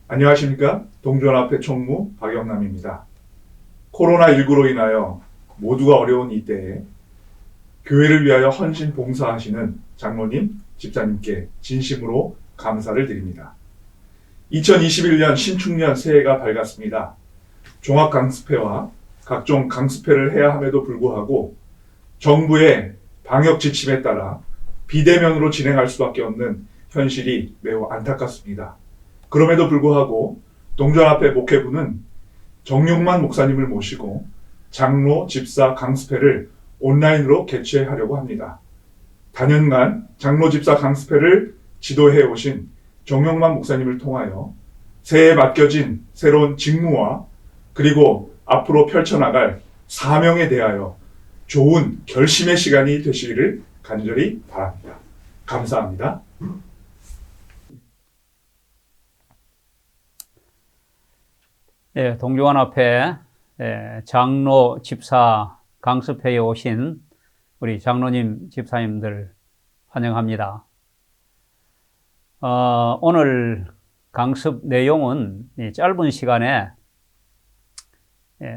안녕하십니까? 동전앞의 총무 박영남입니다. 코로나19로 인하여 모두가 어려운 이때에 교회를 위하여 헌신 봉사하시는 장로님, 집사님께 진심으로 감사를 드립니다. 2021년 신축년 새해가 밝았습니다. 종합강습회와 각종 강습회를 해야 함에도 불구하고 정부의 방역 지침에 따라 비대면으로 진행할 수밖에 없는 현실이 매우 안타깝습니다. 그럼에도 불구하고 동전앞의 목회부는 정용만 목사님을 모시고 장로, 집사 강습회를 온라인으로 개최하려고 합니다. 단연간 장로, 집사 강습회를 지도해 오신 정용만 목사님을 통하여 새해에 맡겨진 새로운 직무와 그리고 앞으로 펼쳐나갈 사명에 대하여 좋은 결심의 시간이 되시기를 간절히 바랍니다. 감사합니다. 동정원 앞에 장로, 집사, 강습회에 오신 우리 장로님, 집사님들 환영합니다. 오늘 강습 내용은 짧은 시간에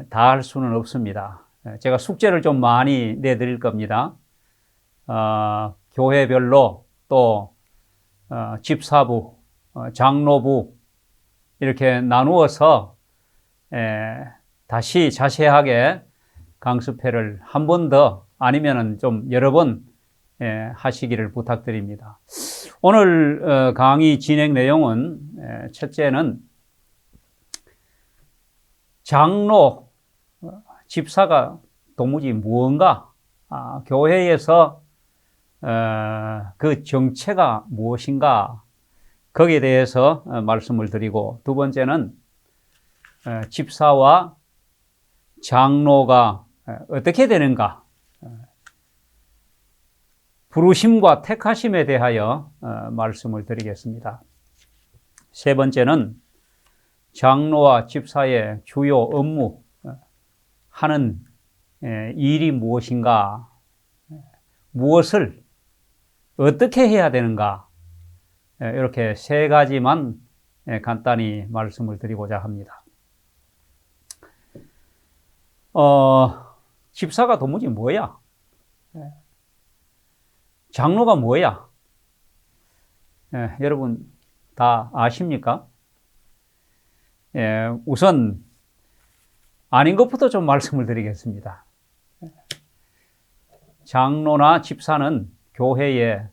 다 할 수는 없습니다. 제가 숙제를 좀 많이 내드릴 겁니다. 교회별로 또 집사부, 장로부 이렇게 나누어서 다시 자세하게 강습회를 한 번 더 아니면은 좀 여러 번 하시기를 부탁드립니다. 오늘 강의 진행 내용은 첫째는 장로, 집사가 도무지 무언가, 교회에서 그 정체가 무엇인가 거기에 대해서 말씀을 드리고, 두 번째는 집사와 장로가 어떻게 되는가, 부르심과 택하심에 대하여 말씀을 드리겠습니다. 세 번째는 장로와 집사의 주요 업무, 하는 일이 무엇인가, 무엇을 어떻게 해야 되는가, 이렇게 세 가지만 간단히 말씀을 드리고자 합니다. 집사가 도무지 뭐야? 장로가 뭐야? 여러분 다 아십니까? 우선 아닌 것부터 좀 말씀을 드리겠습니다. 장로나 집사는 교회의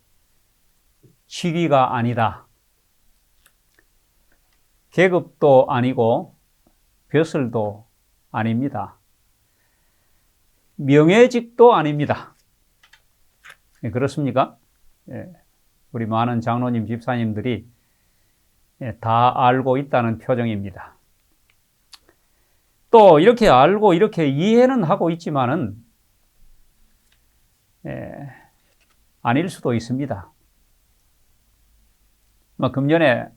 직위가 아니다. 계급도 아니고 벼슬도 아닙니다. 명예직도 아닙니다. 그렇습니까? 우리 많은 장로님, 집사님들이 다 알고 있다는 표정입니다. 또 이렇게 알고 이렇게 이해는 하고 있지만은 아닐 수도 있습니다. 금년에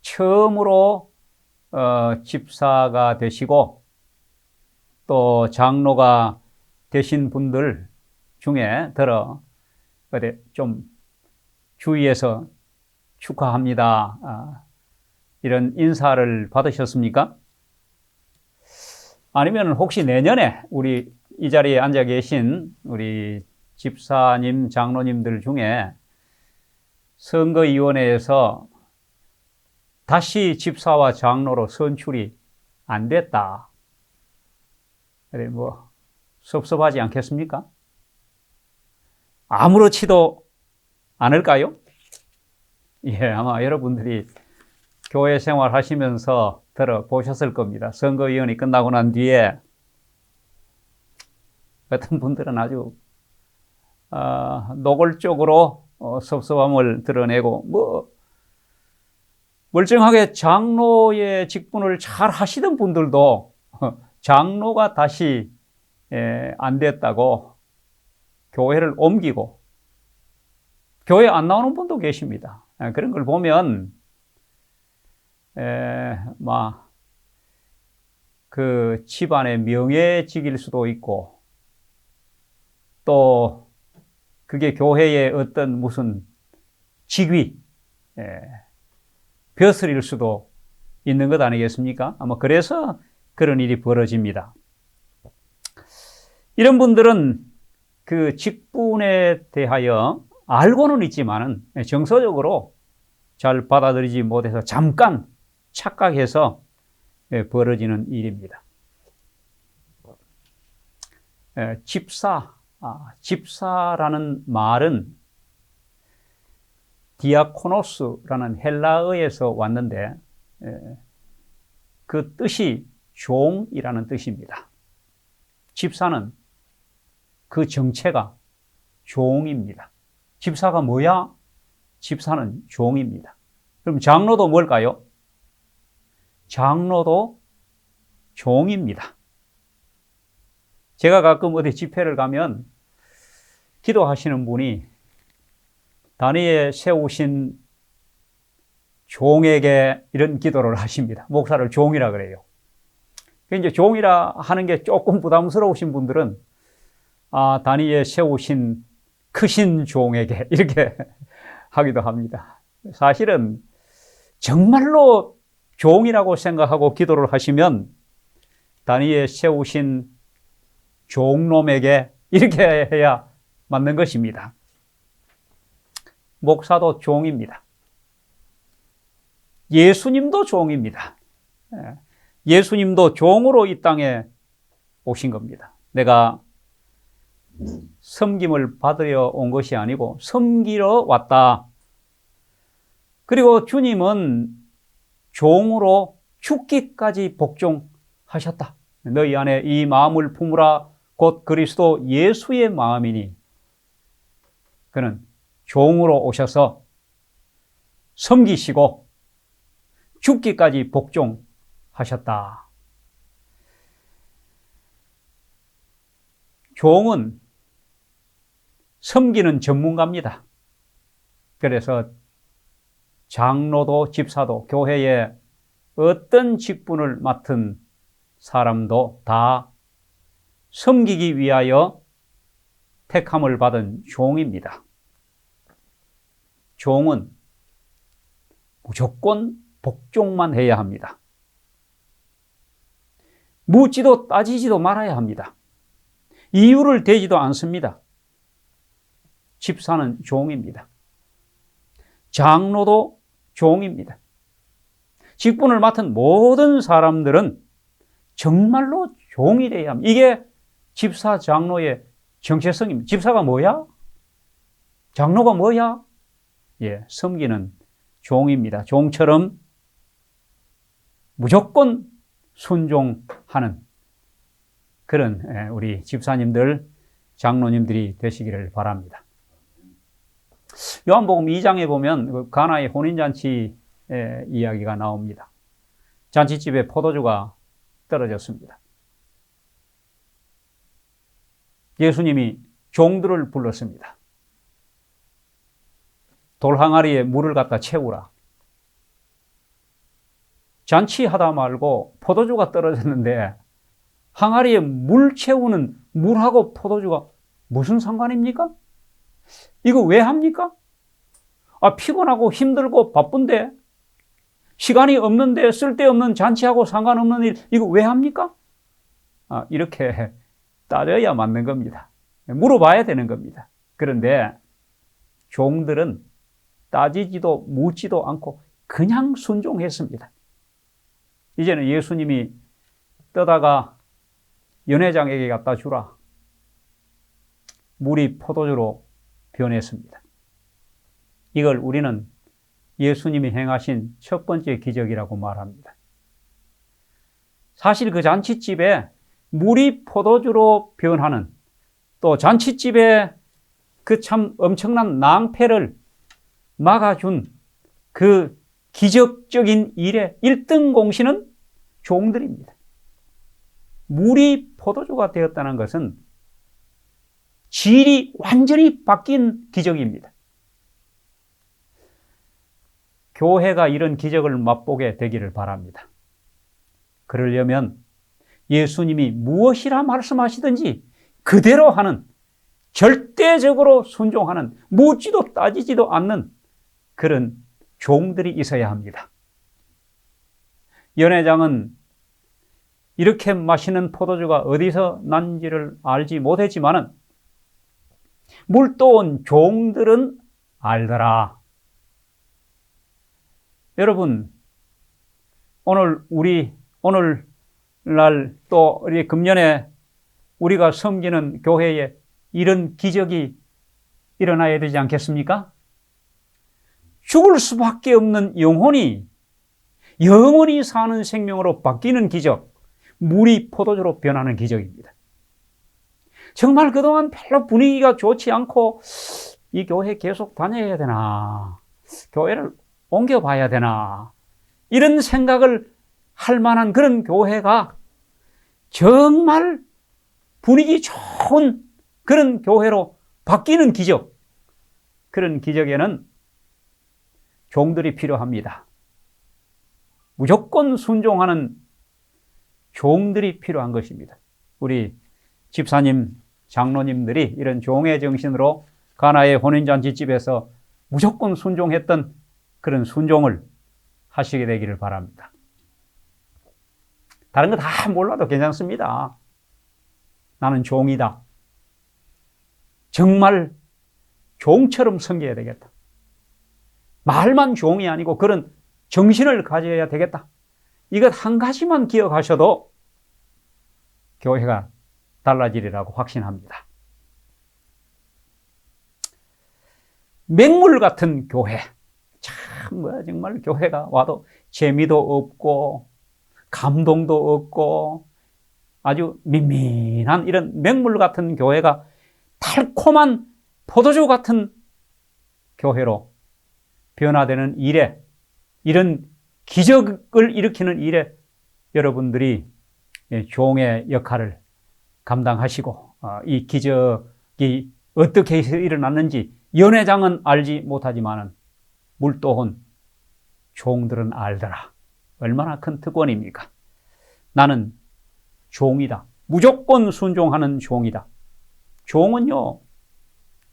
처음으로 집사가 되시고 또 장로가 되신 분들 중에 좀 주위에서 축하합니다, 이런 인사를 받으셨습니까? 아니면 혹시 내년에 우리 이 자리에 앉아 계신 우리 집사님, 장로님들 중에 선거위원회에서 다시 집사와 장로로 선출이 안 됐다, 그래 섭섭하지 않겠습니까? 아무렇지도 않을까요? 아마 여러분들이 교회 생활 하시면서 들어보셨을 겁니다. 선거위원이 끝나고 난 뒤에 어떤 분들은 아주 노골적으로 섭섭함을 드러내고, 멀쩡하게 장로의 직분을 잘 하시던 분들도 장로가 다시 안 됐다고 교회를 옮기고 교회 안 나오는 분도 계십니다. 그런 걸 보면 그 집안의 명예직일 수도 있고, 또 그게 교회의 어떤 무슨 직위, 벼슬일 수도 있는 것 아니겠습니까? 아마 그래서 그런 일이 벌어집니다. 이런 분들은 그 직분에 대하여 알고는 있지만은 정서적으로 잘 받아들이지 못해서 잠깐 착각해서 벌어지는 일입니다. 집사라는 말은 디아코노스라는 헬라어에서 왔는데 그 뜻이 종이라는 뜻입니다. 집사는 그 정체가 종입니다. 집사가 뭐야? 집사는 종입니다. 그럼 장로도 뭘까요? 장로도 종입니다. 제가 가끔 어디 집회를 가면 기도하시는 분이 단위에 세우신 종에게 이런 기도를 하십니다. 목사를 종이라 그래요. 이제 종이라 하는 게 조금 부담스러우신 분들은 단위에 세우신 크신 종에게 이렇게 하기도 합니다. 사실은 정말로 종이라고 생각하고 기도를 하시면 단위에 세우신 종놈에게 이렇게 해야 맞는 것입니다. 목사도 종입니다. 예수님도 종입니다. 예수님도 종으로 이 땅에 오신 겁니다. 내가 섬김을 받으려 온 것이 아니고 섬기러 왔다. 그리고 주님은 종으로 죽기까지 복종하셨다. 너희 안에 이 마음을 품으라 곧 그리스도 예수의 마음이니 그는 종으로 오셔서 섬기시고 죽기까지 복종하셨다. 종은 섬기는 전문가입니다. 그래서 장로도 집사도 교회에 어떤 직분을 맡은 사람도 다 섬기기 위하여 택함을 받은 종입니다. 종은 무조건 복종만 해야 합니다. 묻지도 따지지도 말아야 합니다. 이유를 대지도 않습니다. 집사는 종입니다. 장로도 종입니다. 직분을 맡은 모든 사람들은 정말로 종이 되어야 합니다. 이게 집사, 장로의 정체성입니다. 집사가 뭐야? 장로가 뭐야? 섬기는 종입니다. 종처럼 무조건 순종하는 그런 우리 집사님들, 장로님들이 되시기를 바랍니다. 요한복음 2장에 보면 가나의 혼인잔치의 이야기가 나옵니다. 잔치집에 포도주가 떨어졌습니다. 예수님이 종들을 불렀습니다. 돌항아리에 물을 갖다 채우라. 잔치하다 말고 포도주가 떨어졌는데 항아리에 물 채우는 물하고 포도주가 무슨 상관입니까? 이거 왜 합니까? 피곤하고 힘들고 바쁜데 시간이 없는데 쓸데없는 잔치하고 상관없는 일 이거 왜 합니까? 이렇게 따져야 맞는 겁니다. 물어봐야 되는 겁니다. 그런데 종들은 따지지도 묻지도 않고 그냥 순종했습니다. 이제는 예수님이 떠다가 연회장에게 갖다 주라. 물이 포도주로 변했습니다. 이걸 우리는 예수님이 행하신 첫 번째 기적이라고 말합니다. 사실 그 잔치집에 물이 포도주로 변하는 또 잔치집에 그 참 엄청난 낭패를 막아준 그 기적적인 일의 1등 공신은 종들입니다. 물이 포도주가 되었다는 것은 질이 완전히 바뀐 기적입니다. 교회가 이런 기적을 맛보게 되기를 바랍니다. 그러려면 예수님이 무엇이라 말씀하시든지 그대로 하는, 절대적으로 순종하는, 묻지도 따지지도 않는 그런 종들이 있어야 합니다. 연회장은 이렇게 맛있는 포도주가 어디서 난지를 알지 못했지만은 물도온 종들은 알더라. 여러분, 오늘날 또 우리 금년에 우리가 섬기는 교회에 이런 기적이 일어나야 되지 않겠습니까? 죽을 수밖에 없는 영혼이 영원히 사는 생명으로 바뀌는 기적, 물이 포도주로 변하는 기적입니다. 정말 그동안 별로 분위기가 좋지 않고 이 교회 계속 다녀야 되나, 교회를 옮겨봐야 되나, 이런 생각을 할 만한 그런 교회가 정말 분위기 좋은 그런 교회로 바뀌는 기적, 그런 기적에는 종들이 필요합니다. 무조건 순종하는 종들이 필요한 것입니다. 우리 집사님, 장로님들이 이런 종의 정신으로 가나의 혼인잔치집에서 무조건 순종했던 그런 순종을 하시게 되기를 바랍니다. 다른 거 다 몰라도 괜찮습니다. 나는 종이다. 정말 종처럼 섬겨야 되겠다. 말만 종이 아니고 그런 정신을 가져야 되겠다. 이것 한 가지만 기억하셔도 교회가 달라지리라고 확신합니다. 맹물 같은 교회. 참, 정말 교회가 와도 재미도 없고, 감동도 없고, 아주 민민한 이런 맹물 같은 교회가 달콤한 포도주 같은 교회로 변화되는 일에, 이런 기적을 일으키는 일에 여러분들이 종의 역할을 감당하시고, 이 기적이 어떻게 해서 일어났는지 연회장은 알지 못하지만은 물도온 종들은 알더라. 얼마나 큰 특권입니까? 나는 종이다. 무조건 순종하는 종이다. 종은요,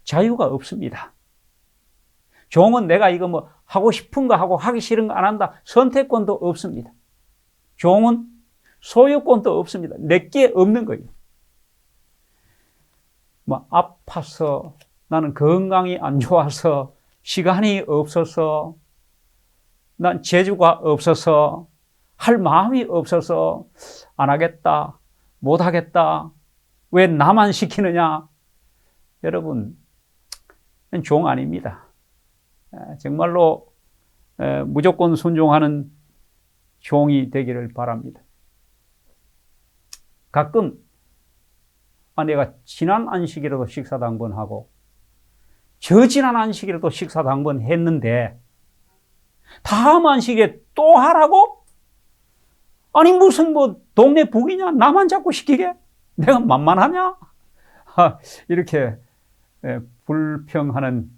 자유가 없습니다. 종은 내가 이거 뭐 하고 싶은 거 하고 하기 싫은 거 안 한다. 선택권도 없습니다. 종은 소유권도 없습니다. 내게 없는 거예요. 뭐 아파서, 나는 건강이 안 좋아서, 시간이 없어서, 난 재주가 없어서, 할 마음이 없어서 안 하겠다, 못 하겠다, 왜 나만 시키느냐. 여러분, 종 아닙니다. 정말로 무조건 순종하는 종이 되기를 바랍니다. 가끔 내가 지난 안식일에도 식사도 한 번 하고 저지난 안식일에도 식사도 한 번 했는데 다음 안식일에 또 하라고? 아니 무슨 뭐 동네 북이냐? 나만 자꾸 시키게? 내가 만만하냐? 이렇게 불평하는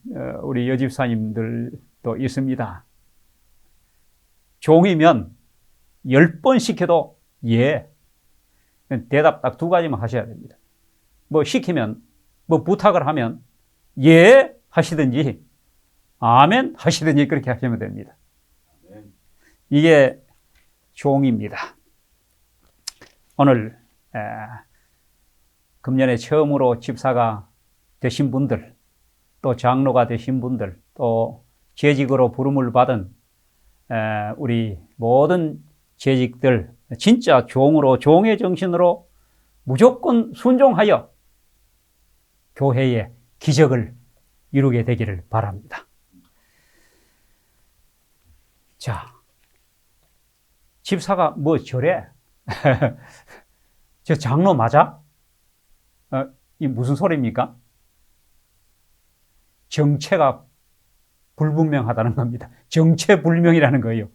우리 여집사님들도 있습니다. 종이면 10번 시켜도 예. 대답 딱 2가지만 하셔야 됩니다. 뭐 시키면, 뭐 부탁을 하면 예 하시든지 아멘 하시든지 그렇게 하시면 됩니다. 이게 종입니다. 오늘 금년에 처음으로 집사가 되신 분들, 또 장로가 되신 분들, 또 재직으로 부름을 받은 우리 모든 재직들, 진짜 종으로, 종의 정신으로 무조건 순종하여 교회의 기적을 이루게 되기를 바랍니다. 자, 집사가 뭐 저래? 저 장로 맞아? 이 무슨 소리입니까? 정체가 불분명하다는 겁니다. 정체불명이라는 거예요.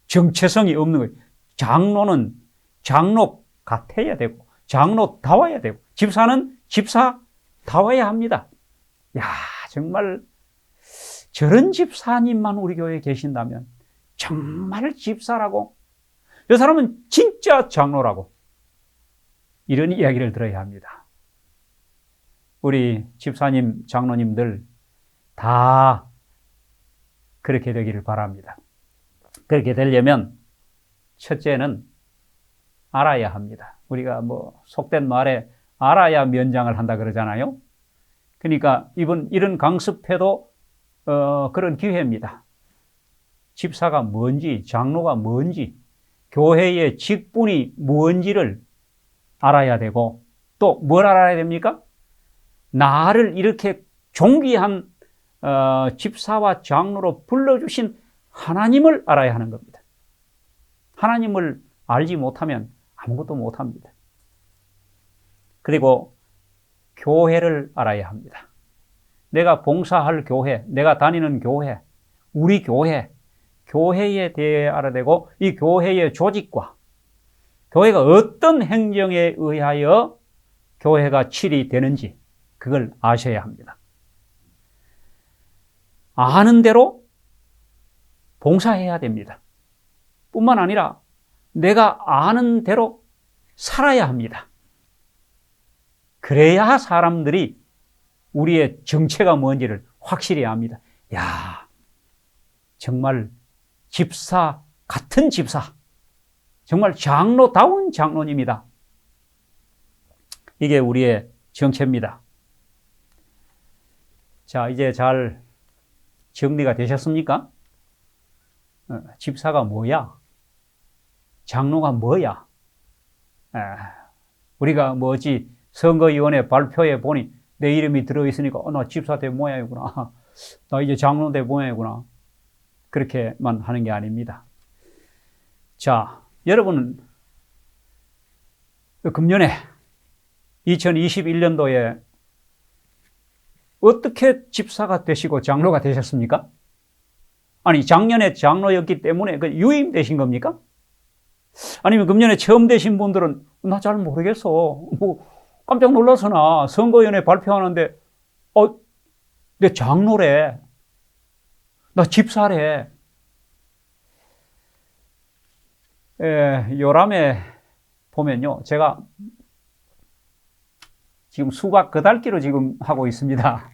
정체성이 없는 거예요. 장로는 장로 같아야 되고, 장로다워야 되고, 집사는 집사다워야 합니다. 야, 정말 저런 집사님만 우리 교회에 계신다면 정말 집사라고, 저 사람은 진짜 장로라고, 이런 이야기를 들어야 합니다. 우리 집사님, 장로님들 다 그렇게 되기를 바랍니다. 그렇게 되려면 첫째는 알아야 합니다. 우리가 속된 말에 알아야 면장을 한다 그러잖아요. 그러니까 이런 강습회도 그런 기회입니다. 집사가 뭔지, 장로가 뭔지, 교회의 직분이 뭔지를 알아야 되고, 또 뭘 알아야 됩니까? 나를 이렇게 존귀한 집사와 장로로 불러주신 하나님을 알아야 하는 겁니다. 하나님을 알지 못하면 아무것도 못합니다. 그리고 교회를 알아야 합니다. 내가 봉사할 교회, 내가 다니는 교회, 우리 교회에 대해 알아야 되고, 이 교회의 조직과 교회가 어떤 행정에 의하여 교회가 치리되는지 그걸 아셔야 합니다. 아는 대로 봉사해야 됩니다. 뿐만 아니라 내가 아는 대로 살아야 합니다. 그래야 사람들이 우리의 정체가 뭔지를 확실히 압니다. 야, 정말 집사 같은 집사, 정말 장로다운 장로님이다. 이게 우리의 정체입니다. 자, 이제 잘 정리가 되셨습니까? 집사가 뭐야? 장로가 뭐야? 우리가 뭐지 선거위원회 발표에 보니 내 이름이 들어있으니까 나 집사 될 모양이구나. 나 이제 장로 될 모양이구나. 그렇게만 하는 게 아닙니다. 자, 여러분은 금년에 2021년도에 어떻게 집사가 되시고 장로가 되셨습니까? 아니, 작년에 장로였기 때문에 유임되신 겁니까? 아니면 금년에 처음 되신 분들은 나 잘 모르겠어. 깜짝 놀라서나 선거위원회 발표하는데 내 장로래. 나 집사래. 요람에 보면요. 제가 지금 수박 그달기로 지금 하고 있습니다.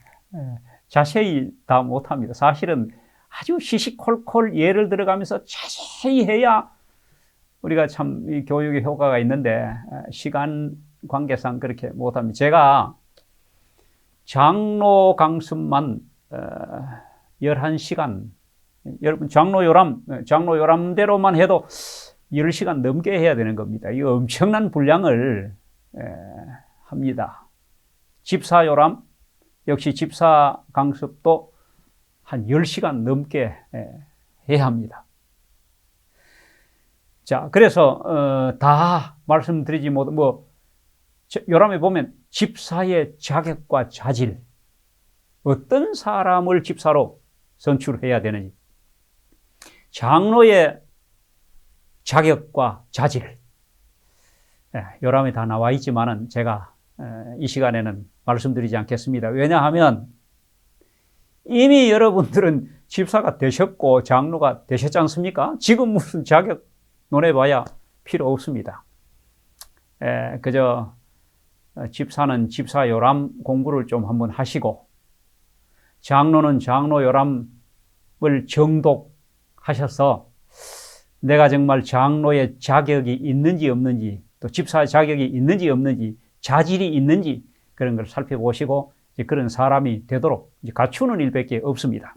자세히 다 못합니다. 사실은 아주 시시콜콜 예를 들어가면서 자세히 해야 우리가 참 이 교육의 효과가 있는데 시간 관계상 그렇게 못합니다. 제가 장로 강습만 11시간, 여러분 장로 요람대로만 해도 10시간 넘게 해야 되는 겁니다. 이 엄청난 분량을 합니다. 집사 요람, 역시 집사 강습도 한 10시간 넘게 해야 합니다. 자, 그래서 다 말씀드리지 못, 요람에 보면 집사의 자격과 자질, 어떤 사람을 집사로 선출해야 되는지, 장로의 자격과 자질, 요람에 다 나와 있지만은 제가 이 시간에는 말씀드리지 않겠습니다. 왜냐하면 이미 여러분들은 집사가 되셨고 장로가 되셨지 않습니까? 지금 무슨 자격 논해봐야 필요 없습니다. 그저 집사는 집사 요람 공부를 좀 한번 하시고, 장로는 장로 요람을 정독하셔서 내가 정말 장로의 자격이 있는지 없는지, 또 집사의 자격이 있는지 없는지, 자질이 있는지 그런 걸 살펴보시고 그런 사람이 되도록 갖추는 일밖에 없습니다.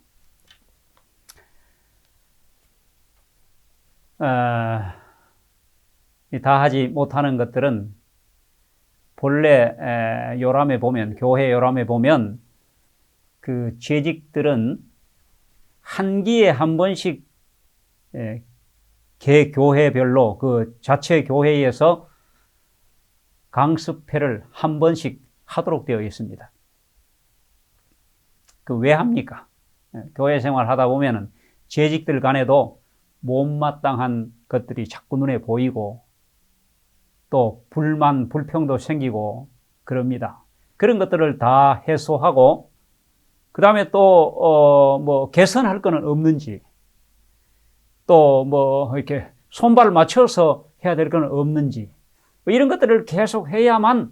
다 하지 못하는 것들은 본래 요람에 보면, 교회 요람에 보면 그 재직들은 한 기에 한 번씩 개 교회별로 그 자체 교회에서 강습회를 한 번씩 하도록 되어 있습니다. 그 왜 합니까? 교회 생활 하다 보면은 재직들 간에도 못마땅한 것들이 자꾸 눈에 보이고 또 불만, 불평도 생기고 그럽니다. 그런 것들을 다 해소하고 그 다음에 또 개선할 거는 없는지, 또 이렇게 손발 맞춰서 해야 될 거는 없는지, 이런 것들을 계속 해야만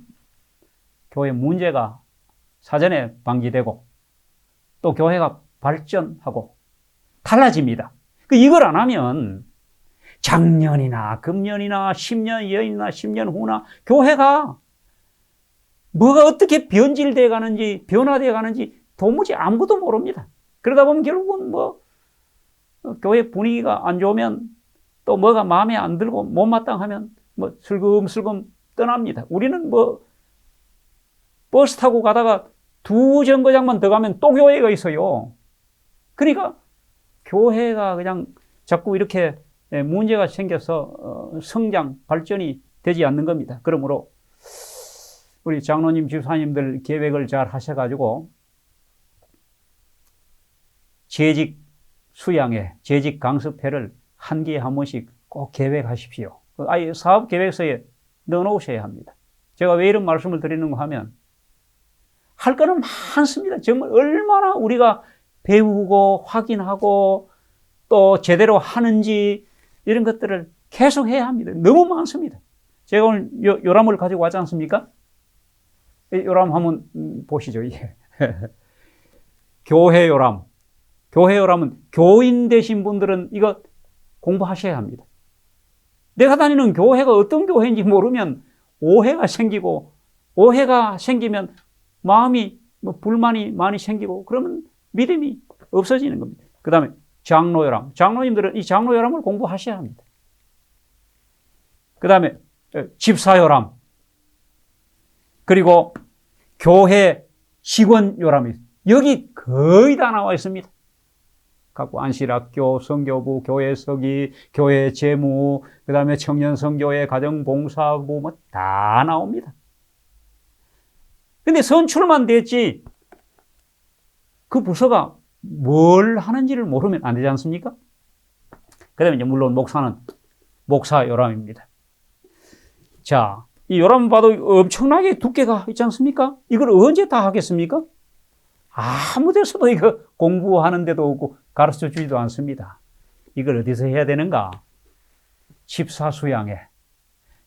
교회 문제가 사전에 방지되고 또 교회가 발전하고 달라집니다. 이걸 안 하면 작년이나 금년이나 10년 전이나 10년 후나 교회가 뭐가 어떻게 변질되어 가는지 변화되어 가는지 도무지 아무것도 모릅니다. 그러다 보면 결국은 뭐 교회 분위기가 안 좋으면 또 뭐가 마음에 안 들고 못마땅하면 뭐 슬금슬금 떠납니다. 우리는 뭐 버스 타고 가다가 2정거장만 더 가면 또 교회가 있어요. 그러니까 교회가 그냥 자꾸 이렇게 문제가 생겨서 성장, 발전이 되지 않는 겁니다. 그러므로 우리 장로님, 집사님들 계획을 잘 하셔가지고 재직 수양회, 재직 강습회를 한 기에 한 번씩 꼭 계획하십시오. 아예 사업 계획서에 넣어놓으셔야 합니다. 제가 왜 이런 말씀을 드리는가 하면 할 거는 많습니다. 정말 얼마나 우리가 배우고 확인하고 또 제대로 하는지 이런 것들을 계속 해야 합니다. 너무 많습니다. 제가 오늘 요람을 가지고 왔지 않습니까? 요람 한번 보시죠. 교회 요람. 교회 요람은 교인 되신 분들은 이거 공부하셔야 합니다. 내가 다니는 교회가 어떤 교회인지 모르면 오해가 생기고, 오해가 생기면 마음이 불만이 많이 생기고 그러면 믿음이 없어지는 겁니다. 그 다음에 장로요람. 장로님들은 이 장로요람을 공부하셔야 합니다. 그 다음에 집사요람. 그리고 교회 직원요람이 여기 거의 다 나와 있습니다. 갖고 안실학교, 성교부, 교회 서기, 교회 재무, 그 다음에 청년선교회, 가정봉사부 뭐 다 나옵니다. 근데 선출만 됐지 그 부서가 뭘 하는지를 모르면 안 되지 않습니까? 그 다음에 이제 물론 목사는 목사 요람입니다. 자, 이 요람 봐도 엄청나게 두께가 있지 않습니까? 이걸 언제 다 하겠습니까? 아무 데서도 이거 공부하는 데도 없고 가르쳐 주지도 않습니다. 이걸 어디서 해야 되는가? 집사 수양회,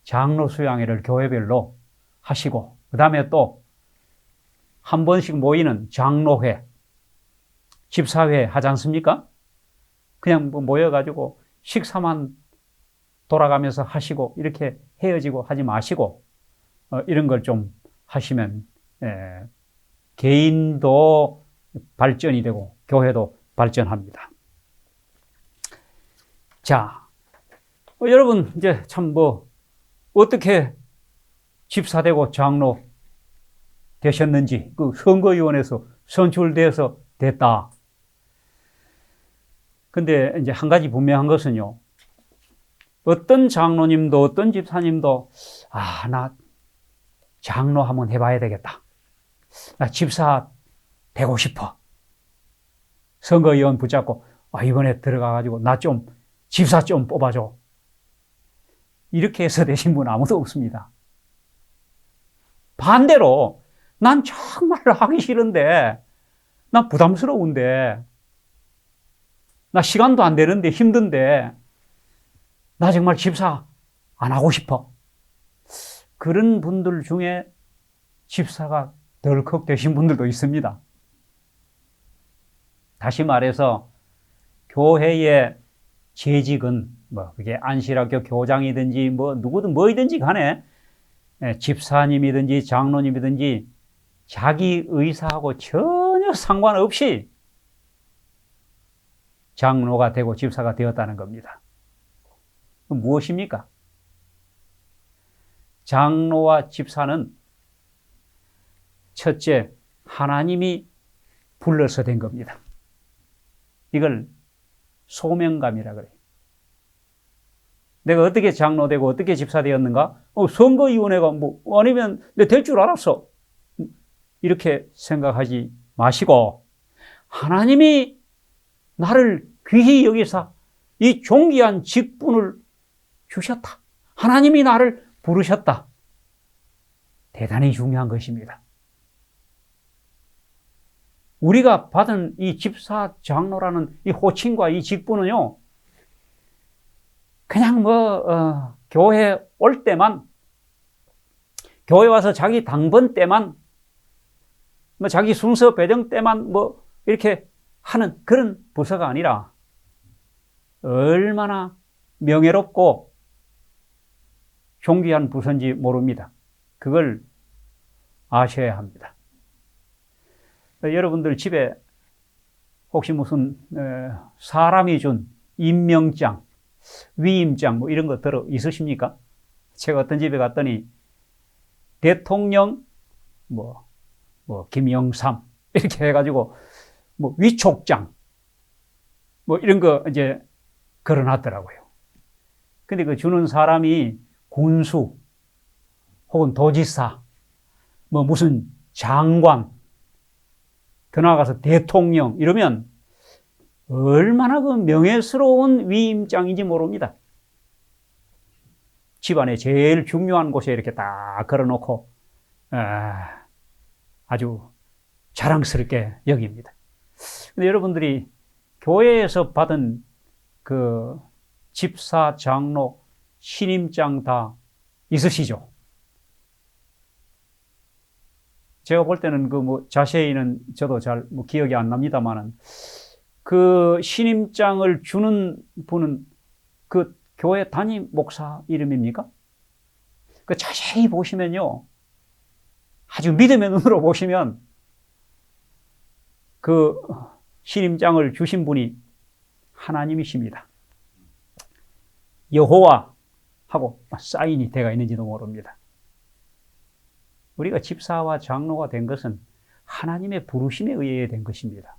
장로 수양회를 교회별로 하시고 그 다음에 또 한 번씩 모이는 장로회, 집사회 하지 않습니까? 그냥 뭐 모여가지고 식사만 돌아가면서 하시고 이렇게 헤어지고 하지 마시고 이런 걸 좀 하시면 개인도 발전이 되고 교회도 발전합니다. 자, 여러분 이제 참 뭐 어떻게 집사되고 장로 되셨는지 그 선거위원회에서 선출돼서 됐다. 근데 이제 한 가지 분명한 것은요. 어떤 장로님도 어떤 집사님도 나 장로 한번 해봐야 되겠다. 나 집사 되고 싶어. 선거위원 붙잡고 이번에 들어가가지고 나 좀 집사 좀 뽑아줘. 이렇게 해서 되신 분 아무도 없습니다. 반대로 난 정말 하기 싫은데 난 부담스러운데 나 시간도 안 되는데 힘든데 나 정말 집사 안 하고 싶어. 그런 분들 중에 집사가 덜컥 되신 분들도 있습니다. 다시 말해서 교회의 재직은 그게 안실학교 교장이든지 누구든 뭐이든지 간에 집사님이든지 장로님이든지 자기 의사하고 전혀 상관없이 장로가 되고 집사가 되었다는 겁니다. 무엇입니까? 장로와 집사는 첫째, 하나님이 불러서 된 겁니다. 이걸 소명감이라 그래요. 내가 어떻게 장로되고 어떻게 집사 되었는가? 선거위원회가 아니면 내가 될 줄 알았어. 이렇게 생각하지 마시고 하나님이 나를 귀히 여기사 이 존귀한 직분을 주셨다. 하나님이 나를 부르셨다. 대단히 중요한 것입니다. 우리가 받은 이 집사 장로라는 이 호칭과 이 직분은요, 그냥 교회 올 때만, 교회 와서 자기 당번 때만, 자기 순서 배정 때만 이렇게 하는 그런 부서가 아니라, 얼마나 명예롭고 존귀한 부서인지 모릅니다. 그걸 아셔야 합니다. 여러분들 집에 혹시 무슨 사람이 준 임명장, 위임장 뭐 이런 거 들어 있으십니까? 제가 어떤 집에 갔더니 대통령 뭐 김영삼 이렇게 해가지고 뭐 위촉장 뭐 이런 거 이제 걸어놨더라고요. 근데 그 주는 사람이 군수 혹은 도지사 뭐 무슨 장관 더 나아가서 대통령 이러면 얼마나 그 명예스러운 위임장인지 모릅니다. 집안에 제일 중요한 곳에 이렇게 딱 걸어놓고 아주 자랑스럽게 여깁니다. 근데 여러분들이 교회에서 받은 그 집사, 장로, 신임장 다 있으시죠? 제가 볼 때는 그 뭐 자세히는 저도 잘 뭐 기억이 안 납니다만은 그 신임장을 주는 분은 그 교회 담임 목사 이름입니까? 그 자세히 보시면요. 아주 믿음의 눈으로 보시면 그 신임장을 주신 분이 하나님이십니다. 여호와하고 사인이 되어 있는지도 모릅니다. 우리가 집사와 장로가 된 것은 하나님의 부르심에 의해 된 것입니다.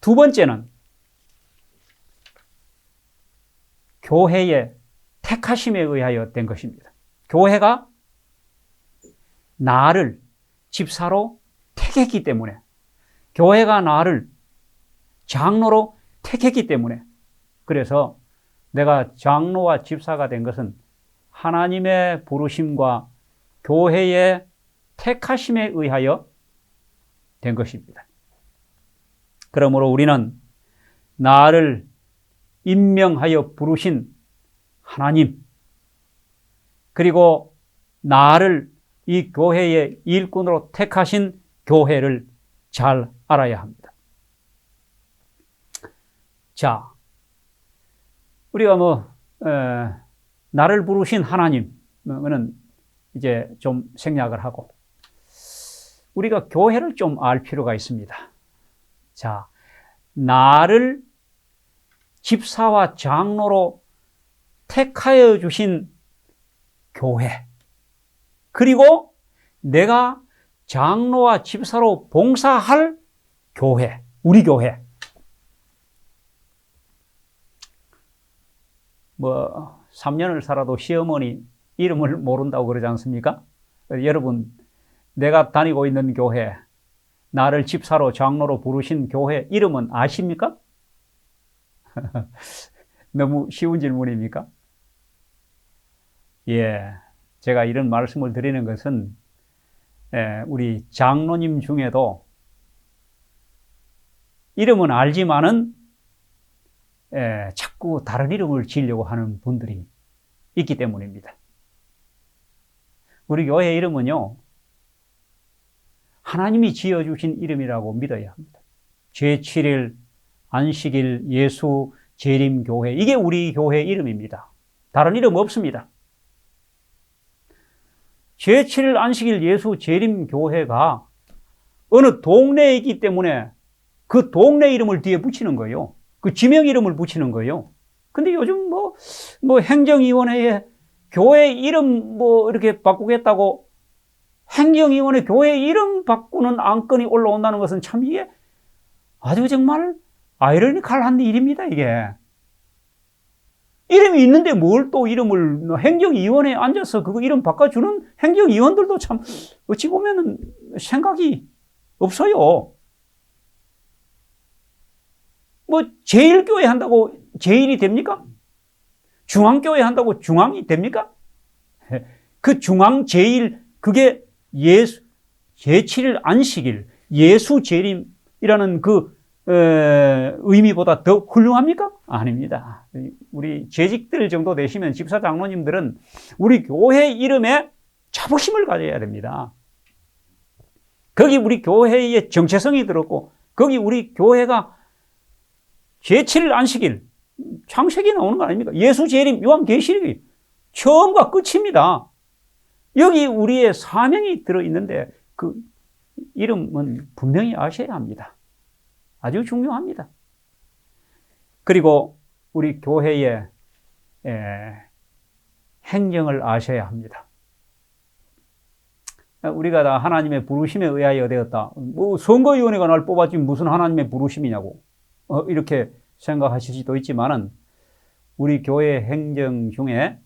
두 번째는 교회의 택하심에 의하여 된 것입니다. 교회가 나를 집사로 택했기 때문에, 교회가 나를 장로로 택했기 때문에, 그래서 내가 장로와 집사가 된 것은 하나님의 부르심과 교회의 택하심에 의하여 된 것입니다. 그러므로 우리는 나를 임명하여 부르신 하나님, 그리고 나를 이 교회의 일꾼으로 택하신 교회를 잘 알아야 합니다. 자, 우리가 나를 부르신 하나님은 이제 좀 생략을 하고, 우리가 교회를 좀 알 필요가 있습니다. 자, 나를 집사와 장로로 택하여 주신 교회, 그리고 내가 장로와 집사로 봉사할 교회, 우리 교회. 3년을 살아도 시어머니 이름을 모른다고 그러지 않습니까? 여러분, 내가 다니고 있는 교회, 나를 집사로 장로로 부르신 교회 이름은 아십니까? 너무 쉬운 질문입니까? 예, 제가 이런 말씀을 드리는 것은 우리 장로님 중에도 이름은 알지만은 자꾸 다른 이름을 지으려고 하는 분들이 있기 때문입니다. 우리 교회 이름은요, 하나님이 지어주신 이름이라고 믿어야 합니다. 제7일 안식일 예수 재림교회, 이게 우리 교회 이름입니다. 다른 이름 없습니다. 제7일 안식일 예수 재림교회가 어느 동네에 있기 때문에 그 동네 이름을 뒤에 붙이는 거예요. 그 지명 이름을 붙이는 거예요. 근데 요즘 행정위원회에 교회 이름 이렇게 바꾸겠다고 행정위원회 교회 이름 바꾸는 안건이 올라온다는 것은 참 이게 아주 정말 아이러니컬한 일입니다, 이게. 이름이 있는데 뭘 또 이름을 행정위원회에 앉아서 그거 이름 바꿔주는 행정위원들도 참 어찌 보면 생각이 없어요. 제1교회 한다고 제1이 됩니까? 중앙교회 한다고 중앙이 됩니까? 그 중앙 제1, 그게 제7일 안식일, 예수 재림이라는 그 의미보다 더 훌륭합니까? 아닙니다. 우리 재직들 정도 되시면 집사 장로님들은 우리 교회 이름에 자부심을 가져야 됩니다. 거기 우리 교회의 정체성이 들었고, 거기 우리 교회가 제7일 안식일, 창세기 나오는 거 아닙니까? 예수 재림, 요한계시록이 처음과 끝입니다. 여기 우리의 사명이 들어있는데 그 이름은 분명히 아셔야 합니다. 아주 중요합니다. 그리고 우리 교회의 행정을 아셔야 합니다. 우리가 다 하나님의 부르심에 의하여 되었다. 뭐 선거위원회가 날 뽑았지 무슨 하나님의 부르심이냐고 이렇게 생각하실 수도 있지만은 우리 교회 행정 중에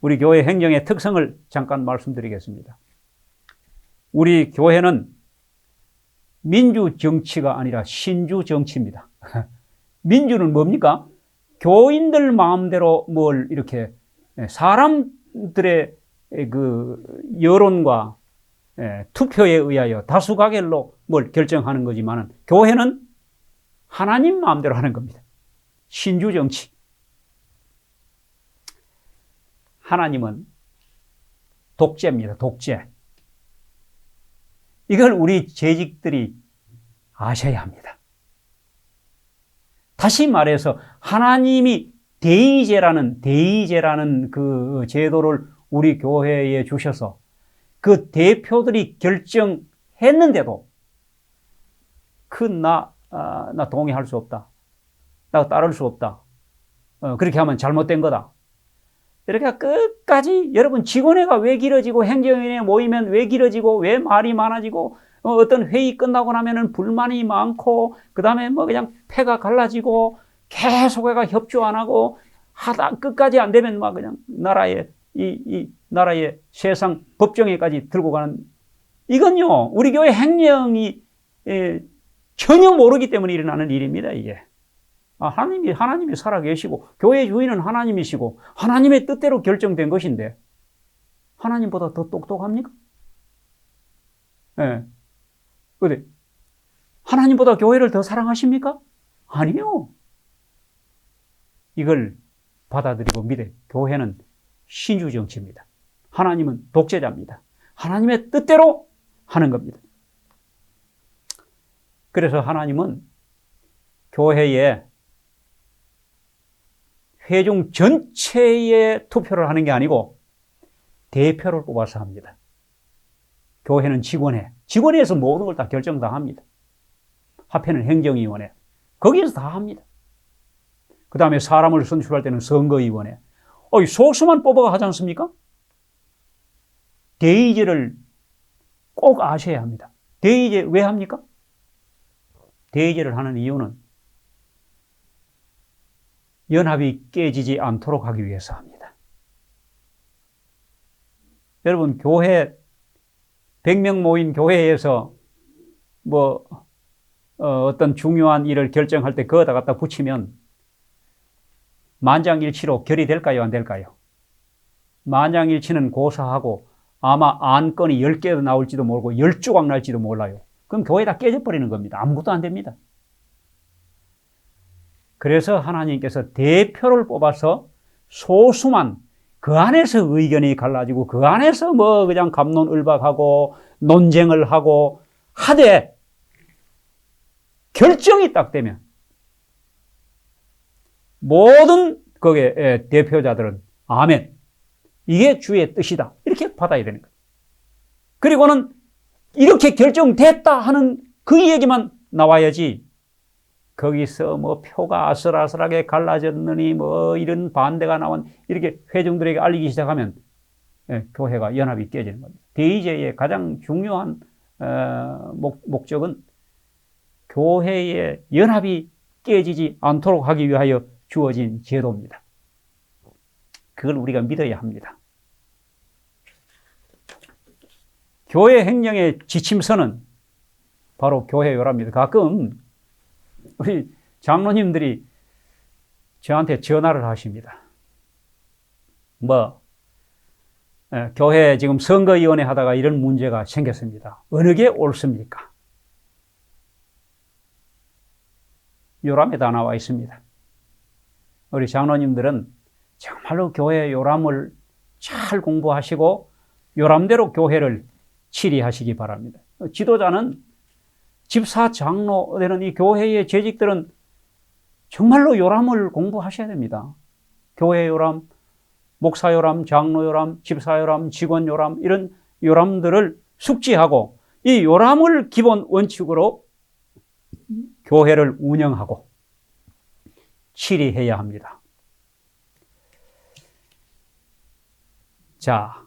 우리 교회 행정의 특성을 잠깐 말씀드리겠습니다. 우리 교회는 민주 정치가 아니라 신주 정치입니다. 민주는 뭡니까? 교인들 마음대로 뭘 이렇게 사람들의 그 여론과 투표에 의하여 다수가결로 뭘 결정하는 거지만은 교회는 하나님 마음대로 하는 겁니다. 신주 정치. 하나님은 독재입니다. 독재. 이걸 우리 재직들이 아셔야 합니다. 다시 말해서 하나님이 대의제라는 그 제도를 우리 교회에 주셔서 그 대표들이 결정했는데도 나 동의할 수 없다. 나 따를 수 없다. 그렇게 하면 잘못된 거다. 이렇게 끝까지 여러분 직원회가 왜 길어지고 행정위원회 모이면 왜 길어지고 왜 말이 많아지고 어떤 회의 끝나고 나면은 불만이 많고 그다음에 뭐 그냥 패가 갈라지고 계속 해가 협조 안 하고 하다 끝까지 안 되면 막 그냥 나라의 이 나라의 세상 법정에까지 들고 가는 이건요 우리 교회 행령이 전혀 모르기 때문에 일어나는 일입니다. 이게 하나님이 살아계시고 교회 주인은 하나님이시고 하나님의 뜻대로 결정된 것인데 하나님보다 더 똑똑합니까? 예. 근데 하나님보다 교회를 더 사랑하십니까? 아니요. 이걸 받아들이고 믿어요. 교회는 신주 정치입니다. 하나님은 독재자입니다. 하나님의 뜻대로 하는 겁니다. 그래서 하나님은 교회에 회중 전체에 투표를 하는 게 아니고 대표를 뽑아서 합니다. 교회는 직원회에서 모든 걸 다 결정 다 합니다. 합회는 행정위원회, 거기에서 다 합니다. 그 다음에 사람을 선출할 때는 선거위원회. 소수만 뽑아가 하지 않습니까? 대의제를 꼭 아셔야 합니다. 대의제 왜 합니까? 대의제를 하는 이유는 연합이 깨지지 않도록 하기 위해서 합니다. 여러분, 교회 100명 모인 교회에서 어떤 중요한 일을 결정할 때 그거다 갖다 붙이면 만장일치로 결의될까요? 안 될까요? 만장일치는 고사하고 아마 안건이 10개 나올지도 모르고 10조각 날지도 몰라요. 그럼 교회 다 깨져버리는 겁니다. 아무것도 안 됩니다. 그래서 하나님께서 대표를 뽑아서 소수만 그 안에서 의견이 갈라지고 그 안에서 그냥 갑론을박하고 논쟁을 하고 하되 결정이 딱 되면 모든 거기에 대표자들은 아멘. 이게 주의 뜻이다. 이렇게 받아야 되는 거예요. 그리고는 이렇게 결정됐다 하는 그 얘기만 나와야지 거기서 표가 아슬아슬하게 갈라졌느니 이런 반대가 나온 이렇게 회중들에게 알리기 시작하면 교회가 연합이 깨지는 겁니다. 대의제의 가장 중요한 목적은 교회의 연합이 깨지지 않도록 하기 위하여 주어진 제도입니다. 그걸 우리가 믿어야 합니다. 교회 행정의 지침서는 바로 교회 요람입니다. 가끔 우리 장로님들이 저한테 전화를 하십니다. 교회 지금 선거위원회 하다가 이런 문제가 생겼습니다. 어느 게 옳습니까? 요람에 다 나와 있습니다. 우리 장로님들은 정말로 교회 요람을 잘 공부하시고 요람대로 교회를 치리하시기 바랍니다. 지도자는 집사, 장로 되는 이 교회의 재직들은 정말로 요람을 공부하셔야 됩니다. 교회 요람, 목사 요람, 장로 요람, 집사 요람, 직원 요람, 이런 요람들을 숙지하고 이 요람을 기본 원칙으로 교회를 운영하고 치리해야 합니다. 자,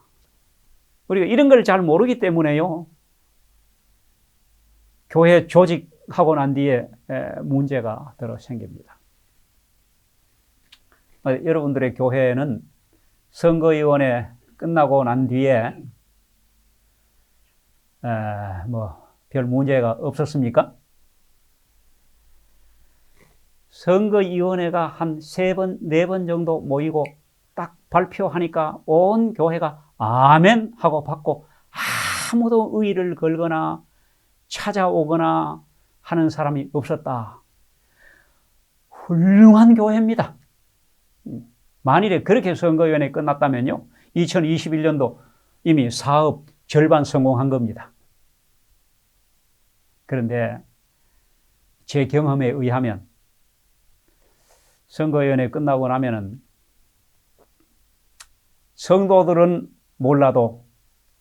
우리가 이런 걸 잘 모르기 때문에요. 교회 조직하고 난 뒤에 문제가 들어 생깁니다. 여러분들의 교회는 선거위원회 끝나고 난 뒤에 별 문제가 없었습니까? 선거위원회가 한 3번, 4번 정도 모이고 딱 발표하니까 온 교회가 아멘 하고 받고 아무도 의의를 걸거나 찾아오거나 하는 사람이 없었다. 훌륭한 교회입니다. 만일에 그렇게 선거위원회 끝났다면요, 2021년도 이미 사업 절반 성공한 겁니다. 그런데 제 경험에 의하면 선거위원회 끝나고 나면은 성도들은 몰라도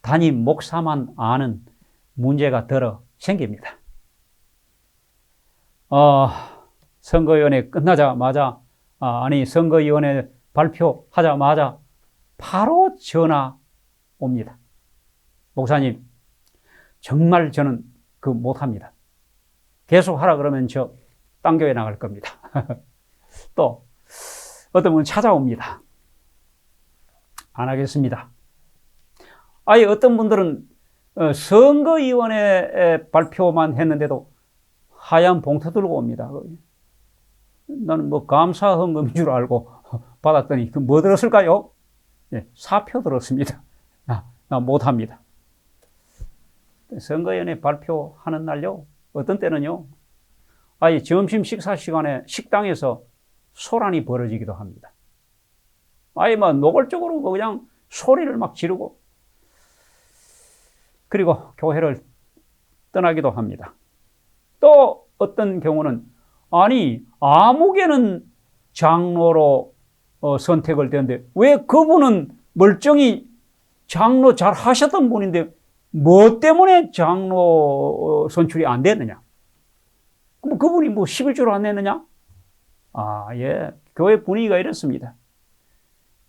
담임 목사만 아는 문제가 들어 생깁니다. 선거위원회 끝나자마자, 선거위원회 발표하자마자 바로 전화 옵니다. 목사님, 정말 저는 못합니다. 계속 하라 그러면 저 딴 교회 나갈 겁니다. 또 어떤 분은 찾아옵니다. 안 하겠습니다. 아예 어떤 분들은 선거위원회 발표만 했는데도 하얀 봉투 들고 옵니다. 나는 감사 헌금인 줄 알고 받았더니 뭐 들었을까요? 네, 사표 들었습니다. 나 못합니다. 선거위원회 발표하는 날요, 어떤 때는요, 아예 점심 식사 시간에 식당에서 소란이 벌어지기도 합니다. 아예 노골적으로 그냥 소리를 막 지르고, 그리고 교회를 떠나기도 합니다. 또 어떤 경우는 아무개는 장로로 선택을 되는데 왜 그분은 멀쩡히 장로 잘 하셨던 분인데 뭐 때문에 장로 선출이 안 됐느냐? 그럼 그분이 11조를 안 냈느냐? 예. 교회 분위기가 이렇습니다.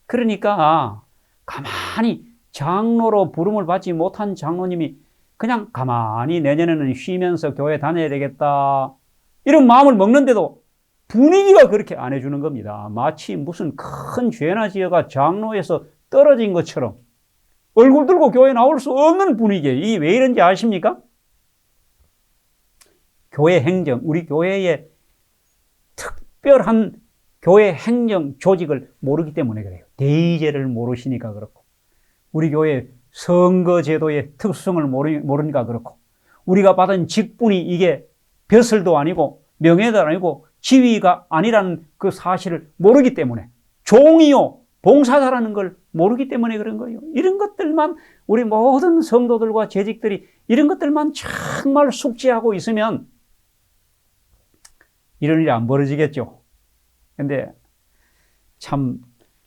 그러니까 가만히 장로로 부름을 받지 못한 장로님이 그냥 가만히 내년에는 쉬면서 교회 다녀야 되겠다, 이런 마음을 먹는데도 분위기가 그렇게 안 해주는 겁니다. 마치 무슨 큰 죄나 지어가 장로에서 떨어진 것처럼 얼굴 들고 교회 나올 수 없는 분위기예요. 이게 왜 이런지 아십니까? 교회 행정, 우리 교회의 특별한 교회 행정 조직을 모르기 때문에 그래요. 대의제를 모르시니까 그렇고, 우리 교회 선거제도의 특수성을 모르니까 그렇고, 우리가 받은 직분이 이게 벼슬도 아니고 명예도 아니고 지위가 아니라는 그 사실을 모르기 때문에, 종이요 봉사자라는 걸 모르기 때문에 그런 거예요. 이런 것들만, 우리 모든 성도들과 재직들이 이런 것들만 정말 숙지하고 있으면 이런 일이 안 벌어지겠죠. 근데 참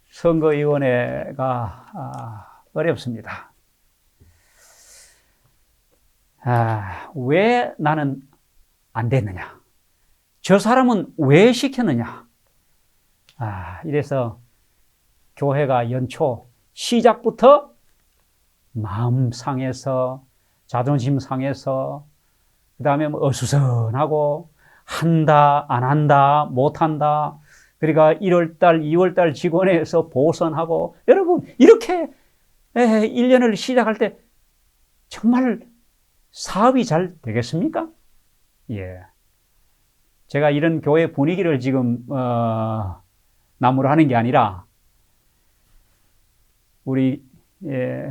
선거위원회가 어렵습니다. 왜 나는 안 됐느냐? 저 사람은 왜 시켰느냐? 이래서 교회가 연초 시작부터 마음 상해서, 자존심 상해서, 그 다음에 어수선하고, 한다, 안 한다, 못 한다. 그러니까 1월달, 2월달 직원회에서 보선하고, 여러분, 이렇게 1년을 시작할 때 정말 사업이 잘 되겠습니까? 예. 제가 이런 교회 분위기를 지금, 나무로 하는 게 아니라, 우리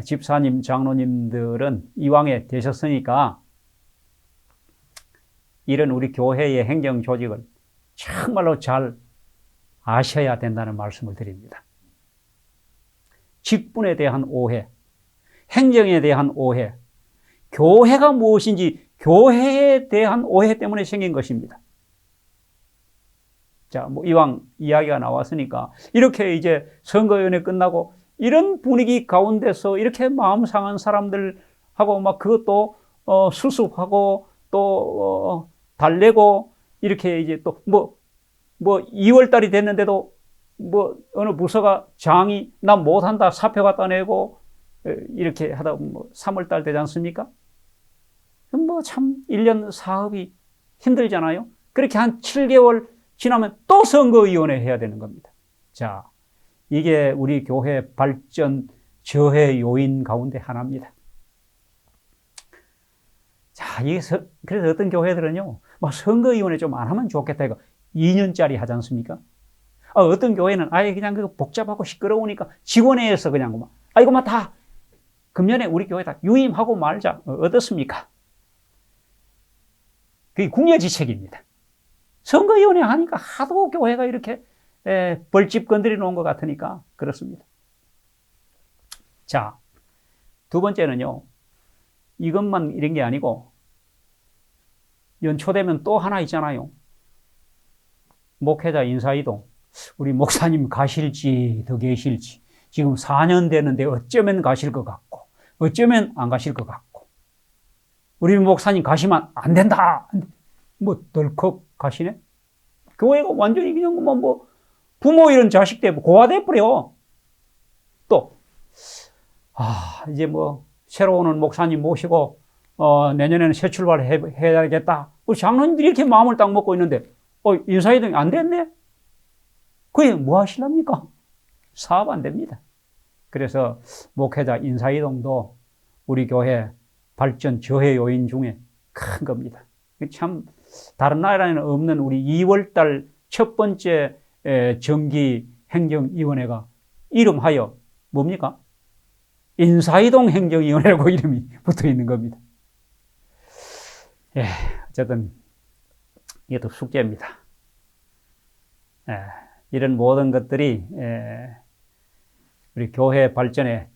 집사님, 장로님들은 이왕에 되셨으니까 이런 우리 교회의 행정 조직을 정말로 잘 아셔야 된다는 말씀을 드립니다. 직분에 대한 오해, 행정에 대한 오해, 교회가 무엇인지 교회에 대한 오해 때문에 생긴 것입니다. 자, 뭐 이왕 이야기가 나왔으니까 이렇게 이제 선거위원회 끝나고 이런 분위기 가운데서 이렇게 마음 상한 사람들하고 막 그것도 수습하고 또 달래고 이렇게 이제 또 뭐 2월 달이 됐는데도 뭐 어느 부서가 장이 나 못한다 사표 갖다 내고 이렇게 하다 뭐 3월 달 되지 않습니까? 뭐 참 1년 사업이 힘들잖아요. 그렇게 한 7개월 지나면 또 선거위원회 해야 되는 겁니다. 자, 이게 우리 교회 발전 저해 요인 가운데 하나입니다. 자, 그래서 어떤 교회들은요, 막 선거위원회 좀 안 하면 좋겠다 이거 2년짜리 하지 않습니까? 어떤 교회는 아예 그냥 그 복잡하고 시끄러우니까 직원회에서 그냥 막 이거만 다 금년에 우리 교회 다 유임하고 말자. 어떻습니까? 그게 궁여지책입니다. 선거위원회 하니까 하도 교회가 이렇게 벌집 건드려 놓은 것 같으니까 그렇습니다. 자, 두 번째는요. 이것만 이런 게 아니고 연초되면 또 하나 있잖아요. 목회자 인사이동. 우리 목사님 가실지 더 계실지 지금 4년 되는데 어쩌면 가실 것 같고 어쩌면 안 가실 것 같고 우리 목사님 가시면 안 된다. 뭐 덜컥 가시네? 교회가 완전히 그냥 뭐 부모 이런 자식 때 고아돼 버려. 또 이제 뭐 새로 오는 목사님 모시고 내년에는 새 출발해야겠다. 우리 장로님들이 이렇게 마음을 딱 먹고 있는데 인사이동이 안 됐네? 그게 뭐 하시랍니까? 사업 안 됩니다. 그래서 목회자 인사이동도 우리 교회 발전 저해 요인 중에 큰 겁니다. 참 다른 나라에는 없는 우리 2월달 첫 번째 정기 행정위원회가 이름하여 뭡니까? 인사이동 행정위원회라고 이름이 붙어 있는 겁니다. 예, 어쨌든 이것도 숙제입니다. 이런 모든 것들이 우리 교회 발전에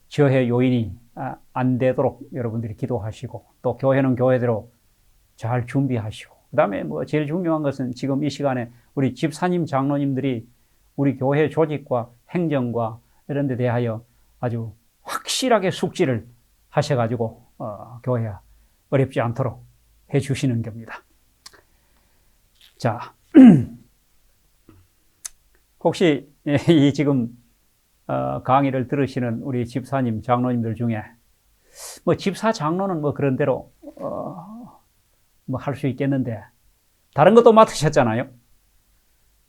저해 요인이 안 되도록 여러분들이 기도하시고 또 교회는 교회대로 잘 준비하시고 그 다음에 뭐 제일 중요한 것은 지금 이 시간에 우리 집사님 장로님들이 우리 교회 조직과 행정과 이런 데 대하여 아주 확실하게 숙지를 하셔가지고 교회 어렵지 않도록 해주시는 겁니다. 자, 혹시 이 지금 강의를 들으시는 우리 집사님 장로님들 중에 뭐 집사 장로는 뭐 그런 대로 뭐 할 수 있겠는데 다른 것도 맡으셨잖아요.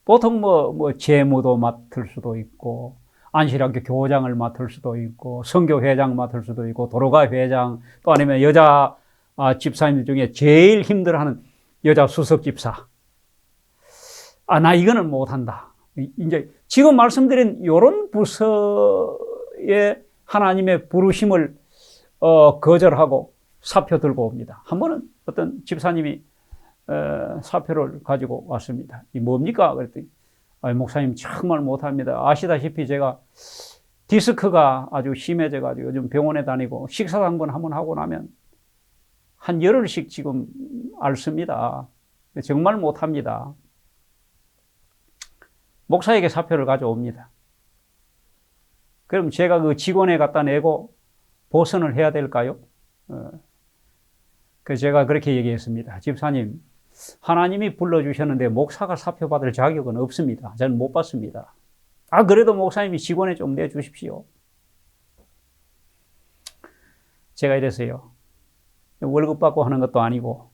보통 뭐 재무도 맡을 수도 있고 안실학교 교장을 맡을 수도 있고 선교회장 맡을 수도 있고 도로가 회장 또 아니면 여자 집사님들 중에 제일 힘들어하는 여자 수석 집사. 나 이거는 못한다. 이제 지금 말씀드린 이런 부서의 하나님의 부르심을 거절하고 사표 들고 옵니다. 한 번은 어떤 집사님이 사표를 가지고 왔습니다. 이 뭡니까? 그랬더니 목사님 정말 못합니다. 아시다시피 제가 디스크가 아주 심해져가지고 요즘 병원에 다니고 식사당번 한번 하고 나면 한 열흘씩 지금 앓습니다. 정말 못합니다. 목사에게 사표를 가져옵니다. 그럼 제가 그 직원에 갖다 내고 보선을 해야 될까요? 그래서 제가 그렇게 얘기했습니다. 집사님, 하나님이 불러주셨는데 목사가 사표 받을 자격은 없습니다. 저는 못 받습니다. 그래도 목사님이 직원에 좀 내주십시오. 제가 이랬어요. 월급 받고 하는 것도 아니고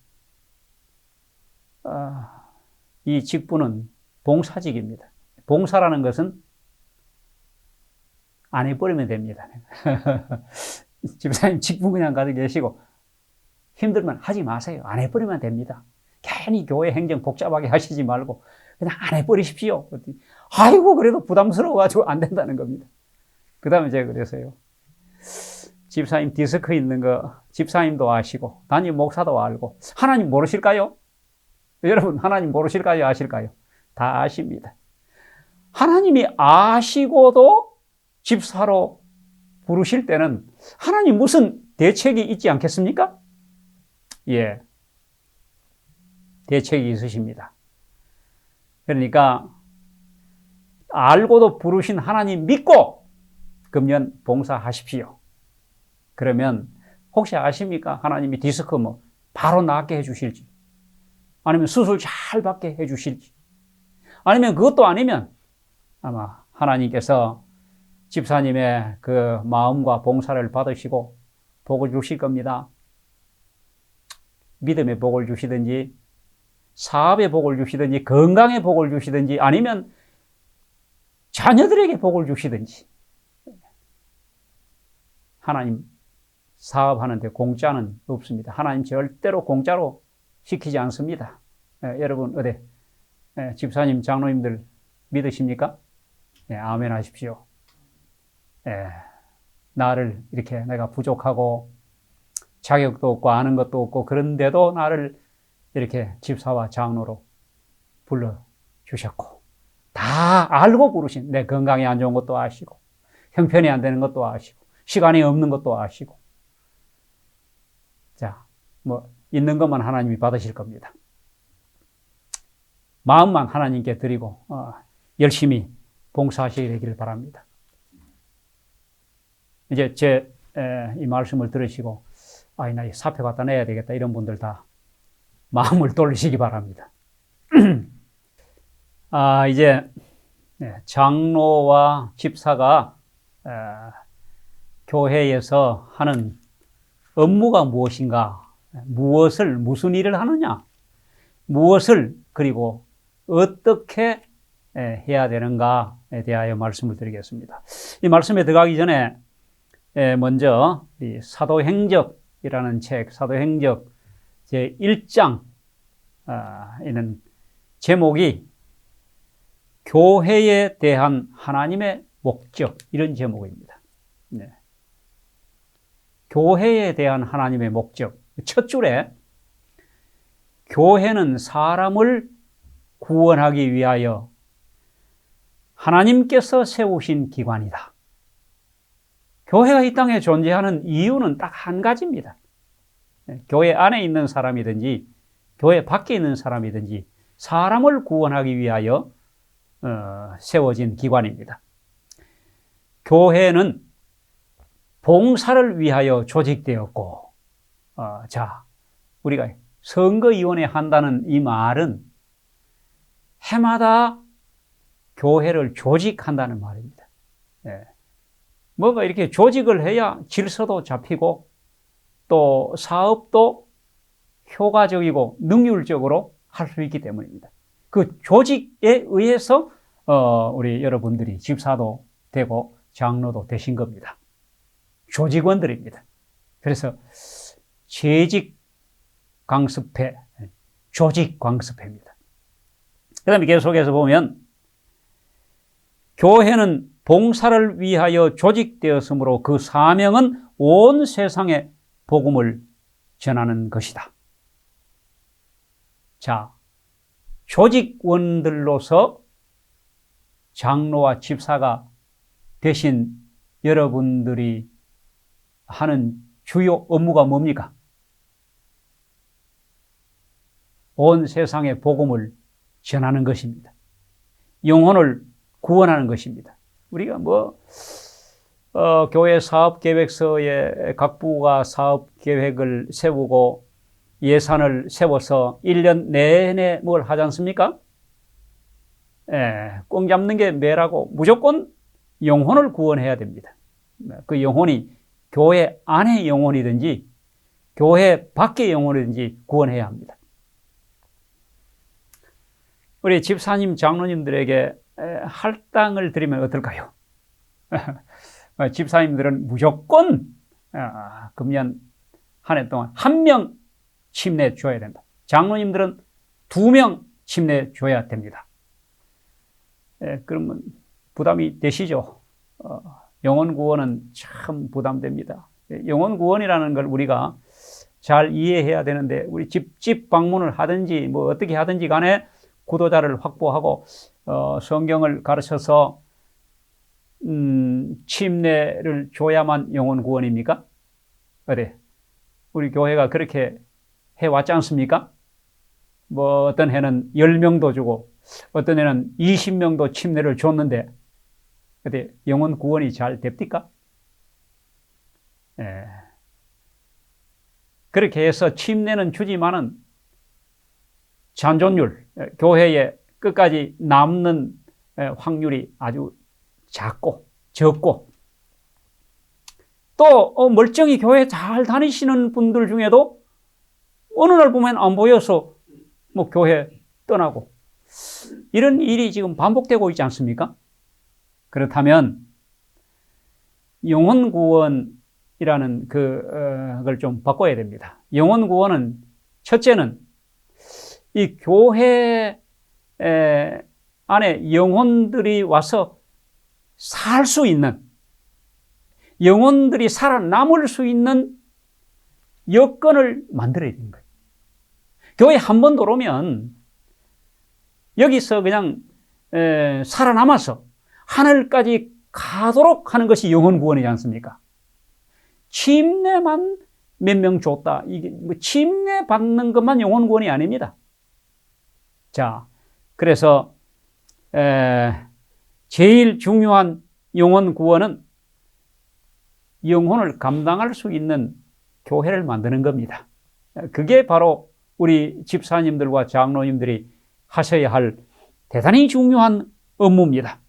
이 직분은 봉사직입니다. 봉사라는 것은 안 해버리면 됩니다. 집사님 직분 그냥 가지고 계시고 힘들면 하지 마세요. 안 해버리면 됩니다. 괜히 교회 행정 복잡하게 하시지 말고 그냥 안 해버리십시오. 아이고 그래도 부담스러워가지고 안 된다는 겁니다. 그 다음에 제가 그랬어요. 집사님 디스크 있는 거 집사님도 아시고 담임 목사도 알고 하나님 모르실까요? 여러분 하나님 모르실까요? 아실까요? 다 아십니다. 하나님이 아시고도 집사로 부르실 때는 하나님 무슨 대책이 있지 않겠습니까? 예. 대책이 있으십니다. 그러니까 알고도 부르신 하나님 믿고 금년 봉사하십시오. 그러면 혹시 아십니까? 하나님이 디스크 바로 낫게 해주실지, 아니면 수술 잘 받게 해주실지, 아니면 그것도 아니면 아마 하나님께서 집사님의 그 마음과 봉사를 받으시고 복을 주실 겁니다. 믿음의 복을 주시든지, 사업의 복을 주시든지, 건강의 복을 주시든지, 아니면 자녀들에게 복을 주시든지. 하나님 사업하는데 공짜는 없습니다. 하나님 절대로 공짜로 시키지 않습니다. 여러분 어디 집사님, 장로님들 믿으십니까? 아멘 하십시오. 나를 이렇게 내가 부족하고 자격도 없고 아는 것도 없고 그런데도 나를 이렇게 집사와 장로로 불러주셨고, 다 알고 부르신, 내 건강이 안 좋은 것도 아시고, 형편이 안 되는 것도 아시고, 시간이 없는 것도 아시고. 자, 있는 것만 하나님이 받으실 겁니다. 마음만 하나님께 드리고 열심히 봉사하시길 바랍니다. 이제 제 이 말씀을 들으시고 나 이 사표 갖다 내야 되겠다 이런 분들 다 마음을 돌리시기 바랍니다. 이제 장로와 집사가 교회에서 하는 업무가 무엇인가, 무슨 일을 하느냐, 무엇을 그리고 어떻게 해야 되는가에 대하여 말씀을 드리겠습니다. 이 말씀에 들어가기 전에 먼저 이 사도행적이라는 책, 사도행적 제1장 이는 제목이 교회에 대한 하나님의 목적, 이런 제목입니다. 교회에 대한 하나님의 목적. 첫 줄에 교회는 사람을 구원하기 위하여 하나님께서 세우신 기관이다. 교회가 이 땅에 존재하는 이유는 딱 한 가지입니다. 교회 안에 있는 사람이든지 교회 밖에 있는 사람이든지 사람을 구원하기 위하여 세워진 기관입니다. 교회는 봉사를 위하여 조직되었고, 우리가 선거위원회 한다는 이 말은 해마다 교회를 조직한다는 말입니다. 뭔가 이렇게 조직을 해야 질서도 잡히고 또 사업도 효과적이고 능률적으로 할 수 있기 때문입니다. 그 조직에 의해서 우리 여러분들이 집사도 되고 장로도 되신 겁니다. 조직원들입니다. 그래서 재직 강습회, 조직 강습회입니다. 그 다음에 계속해서 보면 교회는 봉사를 위하여 조직되었으므로 그 사명은 온 세상에 복음을 전하는 것이다. 자, 조직원들로서 장로와 집사가 되신 여러분들이 하는 주요 업무가 뭡니까? 온 세상에 복음을 전하는 것입니다. 영혼을 구원하는 것입니다. 우리가 교회 사업계획서에 각 부가 사업계획을 세우고 예산을 세워서 1년 내내 뭘 하지 않습니까? 꽁 잡는 게 매라고 무조건 영혼을 구원해야 됩니다. 그 영혼이 교회 안의 영혼이든지 교회 밖의 영혼이든지 구원해야 합니다. 우리 집사님, 장로님들에게 할당을 드리면 어떨까요? 집사님들은 무조건 금년 한 해 동안 1명 침례 줘야 된다. 장로님들은 2명 침례 줘야 됩니다. 그러면 부담이 되시죠? 영혼 구원은 참 부담됩니다. 영혼 구원이라는 걸 우리가 잘 이해해야 되는데, 우리 집 방문을 하든지 어떻게 하든지 간에 구도자를 확보하고 성경을 가르쳐서 침례를 줘야만 영혼 구원입니까? 어디 우리 교회가 그렇게 해왔지 않습니까? 뭐 어떤 해는 10명도 주고 어떤 해는 20명도 침례를 줬는데 어디 영혼 구원이 잘 됩니까? 예. 그렇게 해서 침례는 주지만은 잔존율, 교회에 끝까지 남는 확률이 아주 작고 적고 또 멀쩡히 교회 잘 다니시는 분들 중에도 어느 날 보면 안 보여서 뭐 교회 떠나고 이런 일이 지금 반복되고 있지 않습니까? 그렇다면 영혼 구원이라는 그걸 좀 바꿔야 됩니다. 영혼 구원은 첫째는 이 교회 안에 영혼들이 와서 살 수 있는, 영혼들이 살아남을 수 있는 여건을 만들어야 되는 거예요. 교회 한 번 들어오면 여기서 그냥 살아남아서 하늘까지 가도록 하는 것이 영혼 구원이지 않습니까? 침례만 몇 명 줬다. 이게 뭐 침례 받는 것만 영혼 구원이 아닙니다. 자, 그래서 제일 중요한 영혼 구원은 영혼을 감당할 수 있는 교회를 만드는 겁니다. 그게 바로 우리 집사님들과 장로님들이 하셔야 할 대단히 중요한 업무입니다.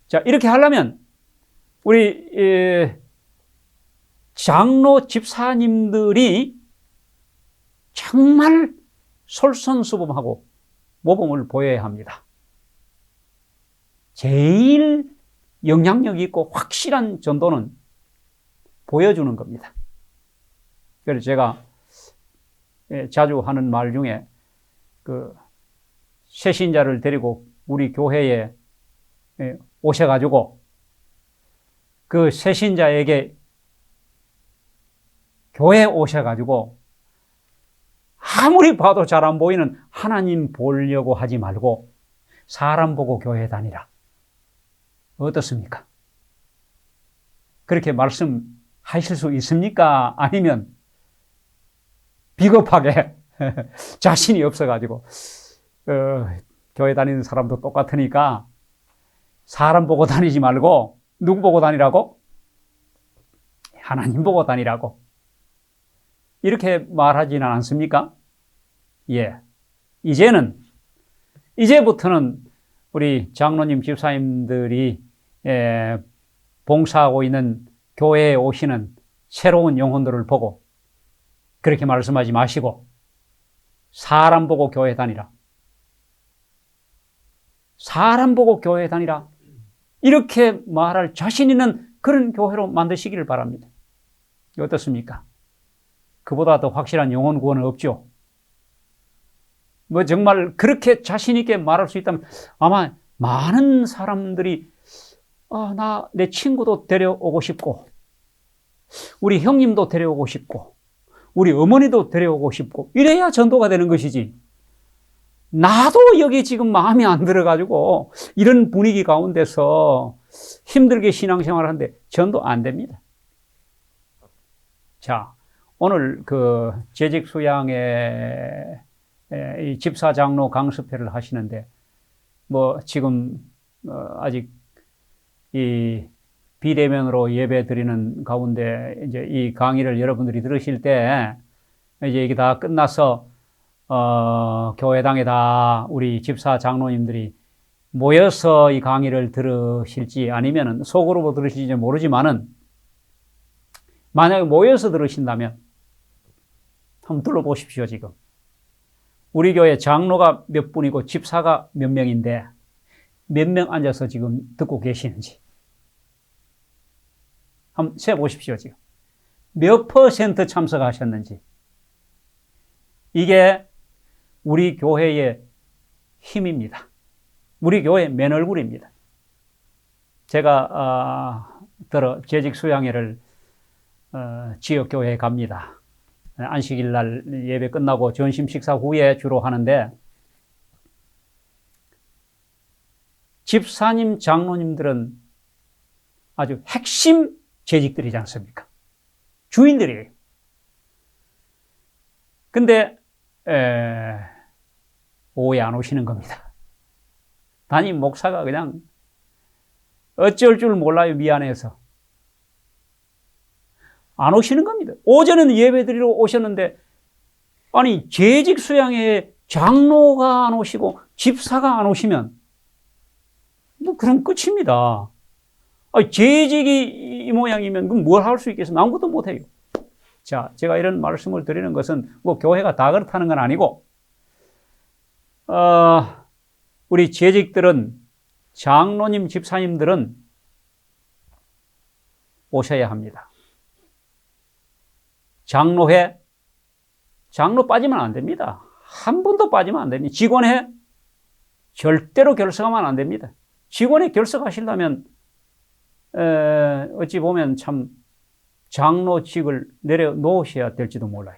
자, 이렇게 하려면 우리 장로 집사님들이 정말 솔선수범하고 모범을 보여야 합니다. 제일 영향력 있고 확실한 전도는 보여주는 겁니다. 그래서 제가 자주 하는 말 중에 그 새신자를 데리고 우리 교회에 오셔가지고 그 새신자에게 교회에 오셔가지고 아무리 봐도 잘 안 보이는 하나님 보려고 하지 말고 사람 보고 교회 다니라. 어떻습니까? 그렇게 말씀하실 수 있습니까? 아니면 비겁하게 자신이 없어가지고 교회 다니는 사람도 똑같으니까 사람 보고 다니지 말고 누구 보고 다니라고? 하나님 보고 다니라고. 이렇게 말하지는 않습니까? 예. 이제부터는 우리 장로님, 집사님들이 봉사하고 있는 교회에 오시는 새로운 영혼들을 보고 그렇게 말씀하지 마시고 사람 보고 교회 다니라. 사람 보고 교회 다니라. 이렇게 말할 자신 있는 그런 교회로 만드시기를 바랍니다. 어떻습니까? 그보다 더 확실한 영혼 구원은 없죠. 뭐 정말 그렇게 자신 있게 말할 수 있다면 아마 많은 사람들이 내 친구도 데려오고 싶고 우리 형님도 데려오고 싶고 우리 어머니도 데려오고 싶고 이래야 전도가 되는 것이지. 나도 여기 지금 마음에 안 들어가지고 이런 분위기 가운데서 힘들게 신앙생활을 하는데 전도 안 됩니다. 자, 오늘 그 재직 수양의 이 집사 장로 강습회를 하시는데 뭐 지금 아직 이 비대면으로 예배 드리는 가운데 이제 이 강의를 여러분들이 들으실 때 이제 이게 다 끝나서 교회당에 다 우리 집사 장로님들이 모여서 이 강의를 들으실지 아니면은 소그룹으로 들으실지 모르지만은 만약에 모여서 들으신다면 한번 둘러보십시오. 지금 우리 교회 장로가 몇 분이고 집사가 몇 명인데 몇 명 앉아서 지금 듣고 계시는지 한번 세보십시오. 지금 몇 % 참석하셨는지. 이게 우리 교회의 힘입니다. 우리 교회의 맨 얼굴입니다. 제가 재직 수양회를 지역교회에 갑니다. 안식일 날 예배 끝나고 점심 식사 후에 주로 하는데 집사님, 장로님들은 아주 핵심 재직들이지 않습니까? 주인들이에요. 근데 오후에 안 오시는 겁니다. 담임 목사가 그냥 어쩔 줄 몰라요. 미안해서. 안 오시는 겁니다. 오전에는 예배 드리러 오셨는데 아니 재직 수양회에 장로가 안 오시고 집사가 안 오시면 뭐 그럼 끝입니다. 아니, 재직이 이 모양이면 그럼 뭘 할 수 있겠어요? 아무것도 못해요. 자, 제가 이런 말씀을 드리는 것은 뭐 교회가 다 그렇다는 건 아니고 우리 재직들은 장로님, 집사님들은 오셔야 합니다. 장로회, 장로 빠지면 안 됩니다. 한 분도 빠지면 안 됩니다. 직원회, 절대로 결석하면 안 됩니다. 직원회 결석하시려면, 어찌 보면 참 장로직을 내려놓으셔야 될지도 몰라요.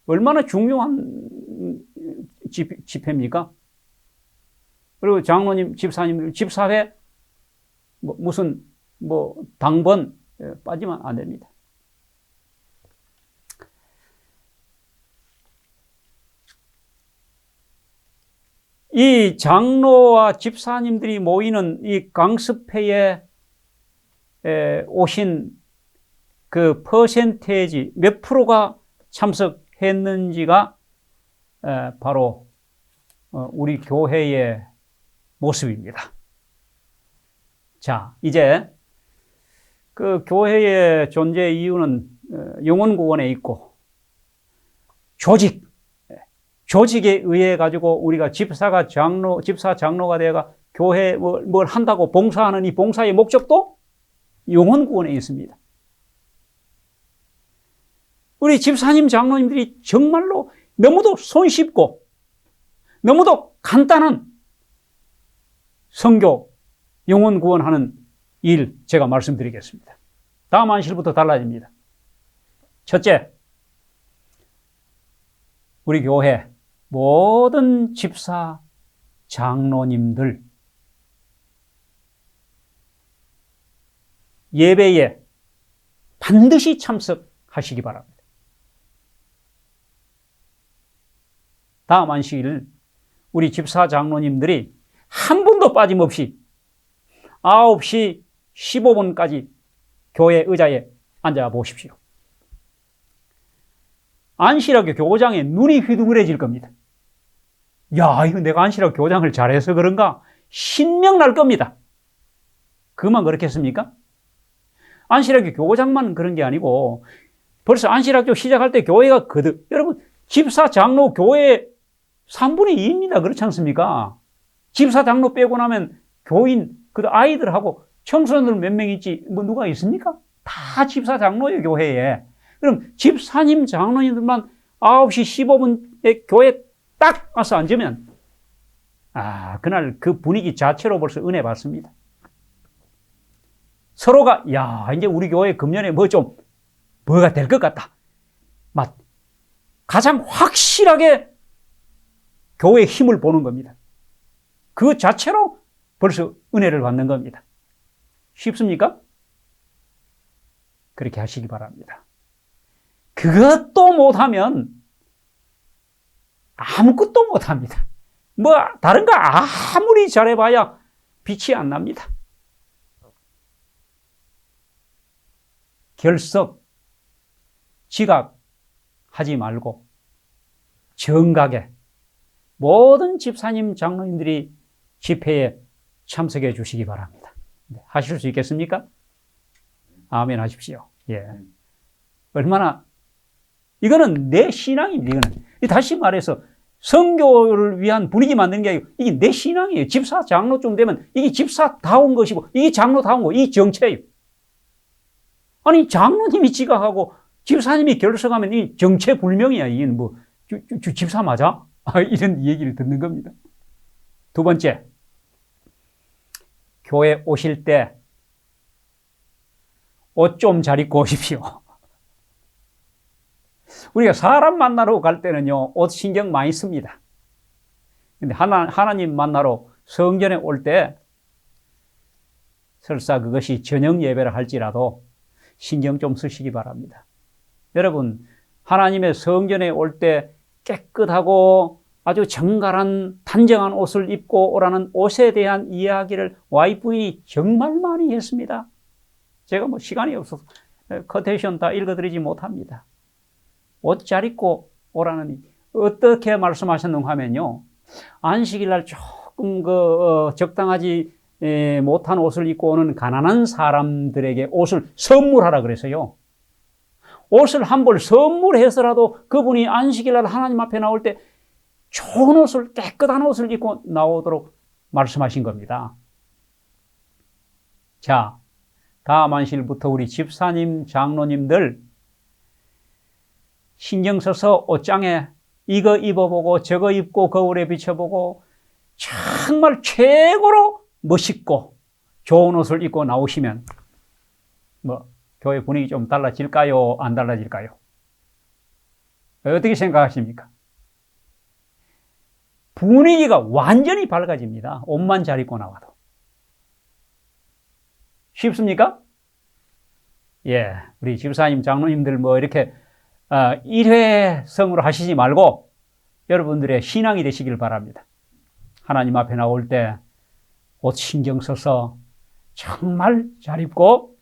얼마나 중요한 집회입니까? 그리고 장로님, 집사님, 집사회, 무슨, 당번 빠지면 안 됩니다. 이 장로와 집사님들이 모이는 이 강습회에 오신 그 퍼센테이지 몇 프로가 참석했는지가 바로 우리 교회의 모습입니다. 자, 이제 그 교회의 존재 이유는 영혼구원에 있고 조직에 의해 가지고 우리가 집사 장로가 되어가 교회에 뭘 한다고 봉사하는 이 봉사의 목적도 영혼구원에 있습니다. 우리 집사님, 장로님들이 정말로 너무도 손쉽고 너무도 간단한 선교, 영혼구원하는 일 제가 말씀드리겠습니다. 다음 안실부터 달라집니다. 첫째, 우리 교회 모든 집사, 장로님들 예배에 반드시 참석하시기 바랍니다. 다음 안식일 우리 집사, 장로님들이 한 분도 빠짐없이 9시 15분까지 교회 의자에 앉아 보십시오. 안실학교 교장의 눈이 휘둥그레질 겁니다. 야, 이거 내가 안실학교 교장을 잘해서 그런가? 신명 날 겁니다. 그만 그렇겠습니까? 안실학교 교장만 그런 게 아니고 벌써 안실학교 시작할 때 교회가 여러분 집사, 장로, 교회 3분의 2입니다. 그렇지 않습니까? 집사, 장로 빼고 나면 교인, 아이들하고 청소년들 몇 명 있지, 누가 있습니까? 다 집사, 장로예요, 교회에. 그럼 집사님, 장로님들만 9시 15분에 교회에 딱 와서 앉으면, 그날 그 분위기 자체로 벌써 은혜 받습니다. 서로가, 이제 우리 교회 금년에 뭐가 될 것 같다. 가장 확실하게 교회의 힘을 보는 겁니다. 그 자체로 벌써 은혜를 받는 겁니다. 쉽습니까? 그렇게 하시기 바랍니다. 그것도 못하면 아무것도 못합니다. 다른 거 아무리 잘해봐야 빛이 안 납니다. 결석, 지각하지 말고 정각에 모든 집사님, 장로님들이 집회에 참석해 주시기 바랍니다. 하실 수 있겠습니까? 아멘 하십시오. 예. 이거는 내 신앙입니다. 이거는. 다시 말해서 선교를 위한 분위기 만드는 게 아니고 이게 내 신앙이에요. 집사, 장로쯤 되면 이게 집사다운 것이고 이게 장로다운 거, 이 정체예요. 아니, 장로님이 지각하고 집사님이 결석하면 이 정체불명이야. 이게 집사 맞아? 이런 얘기를 듣는 겁니다. 두 번째, 교회 오실 때 옷 좀 잘 입고 오십시오. 우리가 사람 만나러 갈 때는요, 옷 신경 많이 씁니다. 근데 하나님 만나러 성전에 올 때 설사 그것이 저녁 예배를 할지라도 신경 좀 쓰시기 바랍니다. 여러분, 하나님의 성전에 올 때 깨끗하고 아주 정갈한 단정한 옷을 입고 오라는 옷에 대한 이야기를 와이프인이 정말 많이 했습니다. 제가 뭐 시간이 없어서 커테이션 다 읽어드리지 못합니다. 옷 잘 입고 오라는, 어떻게 말씀하셨는가 하면요, 안식일날 조금 적당하지 못한 옷을 입고 오는 가난한 사람들에게 옷을 선물하라 그래서요. 옷을 한 벌 선물해서라도 그분이 안식일날 하나님 앞에 나올 때 좋은 옷을, 깨끗한 옷을 입고 나오도록 말씀하신 겁니다. 자, 다음 안식일부터 우리 집사님, 장로님들 신경 써서 옷장에 이거 입어보고 저거 입고 거울에 비춰보고 정말 최고로 멋있고 좋은 옷을 입고 나오시면 뭐 교회 분위기 좀 달라질까요? 안 달라질까요? 어떻게 생각하십니까? 분위기가 완전히 밝아집니다. 옷만 잘 입고 나와도. 쉽습니까? 예, 우리 집사님, 장로님들 뭐 이렇게 일회성으로 하시지 말고 여러분들의 신앙이 되시길 바랍니다. 하나님 앞에 나올 때 옷 신경 써서 정말 잘 입고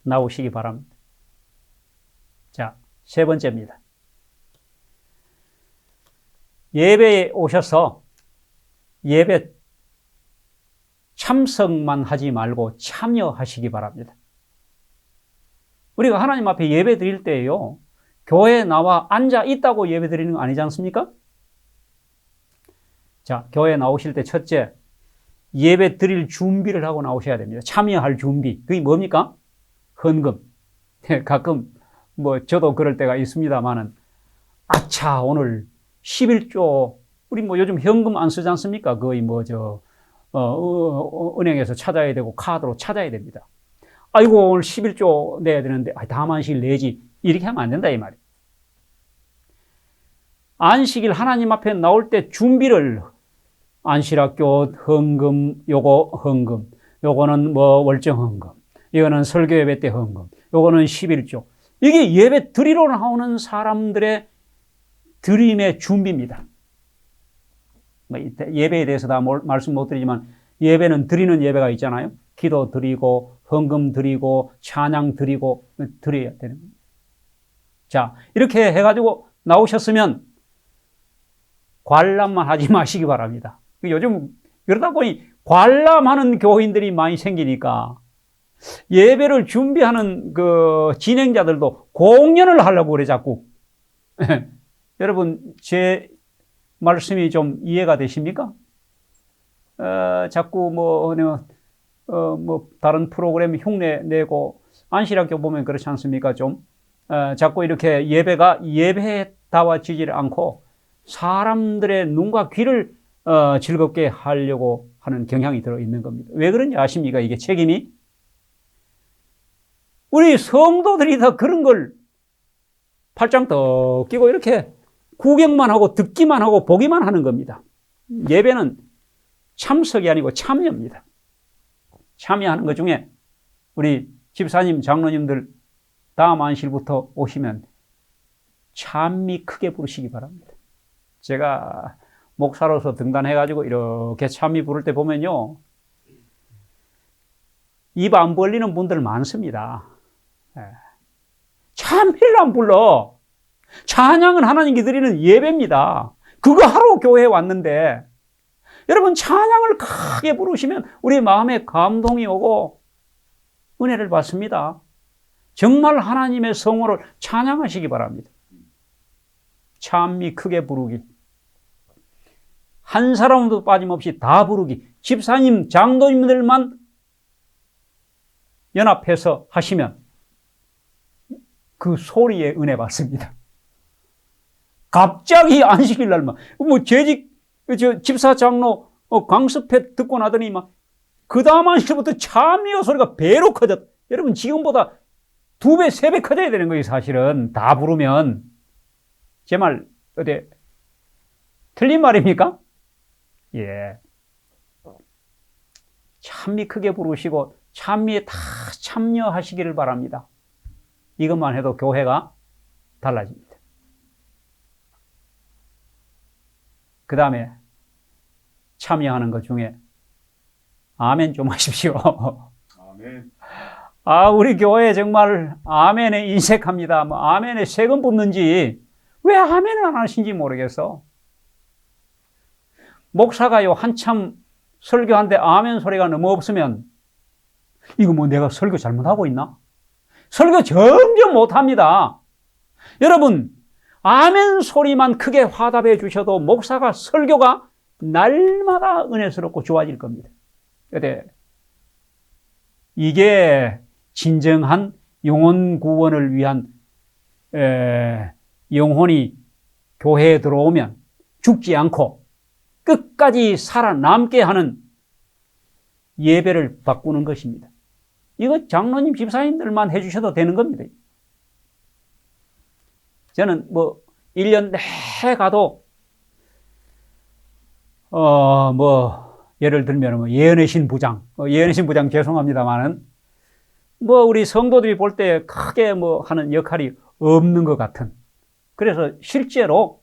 나오시기 바랍니다. 자, 세 번째입니다. 예배에 오셔서 예배 참석만 하지 말고 참여하시기 바랍니다. 우리가 하나님 앞에 예배 드릴 때요, 교회에 나와 앉아 있다고 예배 드리는 거 아니지 않습니까? 자, 교회에 나오실 때 첫째, 예배 드릴 준비를 하고 나오셔야 됩니다. 참여할 준비. 그게 뭡니까? 헌금. 가끔 뭐 저도 그럴 때가 있습니다만은, 아차, 오늘 11조, 우리 뭐 요즘 현금 안 쓰지 않습니까? 거의 뭐 은행에서 찾아야 되고 카드로 찾아야 됩니다. 아이고, 오늘 11조 내야 되는데, 다음 안식일 내지. 이렇게 하면 안 된다, 이 말이에요. 안식일 하나님 앞에 나올 때 준비를, 안실학교 헌금, 요거 헌금, 요거는 뭐 월정 헌금, 이거는 설교 예배 때 헌금, 요거는 11조. 이게 예배 드리러 나오는 사람들의 드림의 준비입니다. 예배에 대해서 다 말씀 못 드리지만, 예배는 드리는 예배가 있잖아요. 기도 드리고, 헌금 드리고, 찬양 드리고, 드려야 되는 겁니다. 자, 이렇게 해가지고 나오셨으면 관람만 하지 마시기 바랍니다. 요즘 그러다 보니 관람하는 교인들이 많이 생기니까 예배를 준비하는 그 진행자들도 공연을 하려고 그래, 자꾸. 여러분, 제 말씀이 좀 이해가 되십니까? 자꾸 뭐 다른 프로그램 흉내 내고, 안실학교 보면 그렇지 않습니까? 좀 자꾸 이렇게 예배가 예배다워지질 않고 사람들의 눈과 귀를 즐겁게 하려고 하는 경향이 들어있는 겁니다. 왜 그런지 아십니까? 이게 책임이? 우리 성도들이 다 그런 걸 팔짱 떡 끼고 이렇게 구경만 하고 듣기만 하고 보기만 하는 겁니다. 예배는 참석이 아니고 참여입니다. 참여하는 것 중에 우리 집사님, 장로님들 다음 안식일부터 오시면 찬미 크게 부르시기 바랍니다. 제가 목사로서 등단해가지고 이렇게 찬미 부를 때 보면요, 입 안 벌리는 분들 많습니다. 찬미를 안 불러. 찬양은 하나님께 드리는 예배입니다. 그거 하러 교회에 왔는데, 여러분 찬양을 크게 부르시면 우리 마음에 감동이 오고 은혜를 받습니다. 정말 하나님의 성호를 찬양하시기 바랍니다. 찬미 크게 부르기. 한 사람도 빠짐없이 다 부르기. 집사님, 장로님들만 연합해서 하시면 그 소리에 은혜 받습니다. 갑자기 안식일 날만, 집사 장로 강습회 듣고 나더니 그 다음 안식일부터 찬미의 소리가 배로 커졌다. 여러분, 지금보다 2배, 3배 커져야 되는 거예요, 사실은. 다 부르면. 제 말, 틀린 말입니까? 예. 찬미 크게 부르시고, 찬미에 다 참여하시기를 바랍니다. 이것만 해도 교회가 달라집니다. 그 다음에 참여하는 것 중에 아멘 좀 하십시오. 아멘. 우리 교회 정말 아멘에 인색합니다. 뭐 아멘에 세금 붙는지 왜 아멘을 안 하신지 모르겠어. 목사가요, 한참 설교하는데 아멘 소리가 너무 없으면 이거 뭐 내가 설교 잘못하고 있나? 설교 점점 못합니다. 여러분, 아멘 소리만 크게 화답해 주셔도 목사가 설교가 날마다 은혜스럽고 좋아질 겁니다. 이게 진정한 영혼 구원을 위한 영혼이 교회에 들어오면 죽지 않고 끝까지 살아남게 하는 예배를 바꾸는 것입니다. 이거 장로님, 집사님들만 해주셔도 되는 겁니다. 저는 1년 내내 가도, 예를 들면, 예언의 신부장, 예언의 신부장 죄송합니다만은, 우리 성도들이 볼 때 크게 하는 역할이 없는 것 같은. 그래서 실제로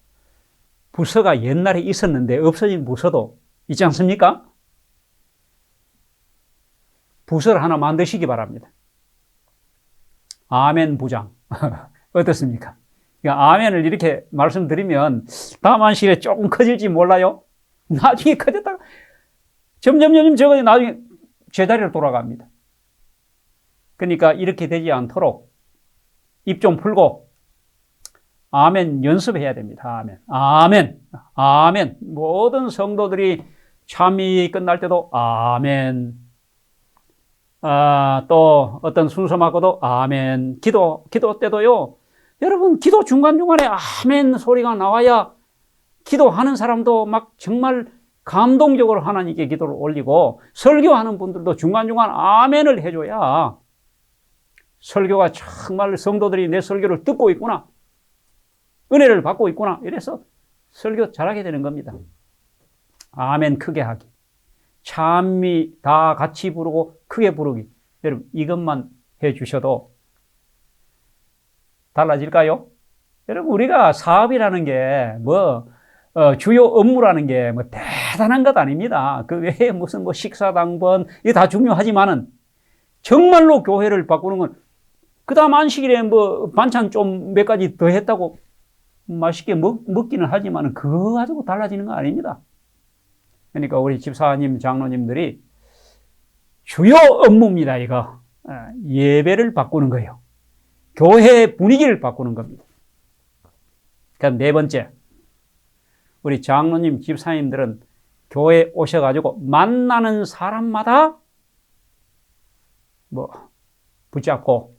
부서가 옛날에 있었는데 없어진 부서도 있지 않습니까? 부서를 하나 만드시기 바랍니다. 아멘 부장. 어떻습니까? 그러니까 아멘을 이렇게 말씀드리면 다음 안식일에 조금 커질지 몰라요. 나중에 커졌다가 점점 저거 나중에 제자리로 돌아갑니다. 그러니까 이렇게 되지 않도록 입 좀 풀고 아멘 연습해야 됩니다. 아멘. 아멘. 아멘. 모든 성도들이 참이 끝날 때도 아멘. 또 어떤 순서 맞고도 아멘. 기도 때도요. 여러분, 기도 중간중간에 아멘 소리가 나와야 기도하는 사람도 막 정말 감동적으로 하나님께 기도를 올리고, 설교하는 분들도 중간중간 아멘을 해줘야 설교가 정말 성도들이 내 설교를 듣고 있구나, 은혜를 받고 있구나, 이래서 설교 잘하게 되는 겁니다. 아멘 크게 하기, 찬미 다 같이 부르고 크게 부르기. 여러분, 이것만 해주셔도 달라질까요? 여러분, 우리가 사업이라는 게 주요 업무라는 게 대단한 것 아닙니다. 그 외에 무슨 식사당번, 이게 다 중요하지만은 정말로 교회를 바꾸는 건, 그 다음 안식일에 반찬 좀 몇 가지 더 했다고 맛있게 먹기는 하지만은 그거 가지고 달라지는 거 아닙니다. 그러니까 우리 집사님, 장로님들이 주요 업무입니다, 이거. 예배를 바꾸는 거예요. 교회 분위기를 바꾸는 겁니다. 그럼 네 번째, 우리 장로님, 집사님들은 교회에 오셔가지고 만나는 사람마다 붙잡고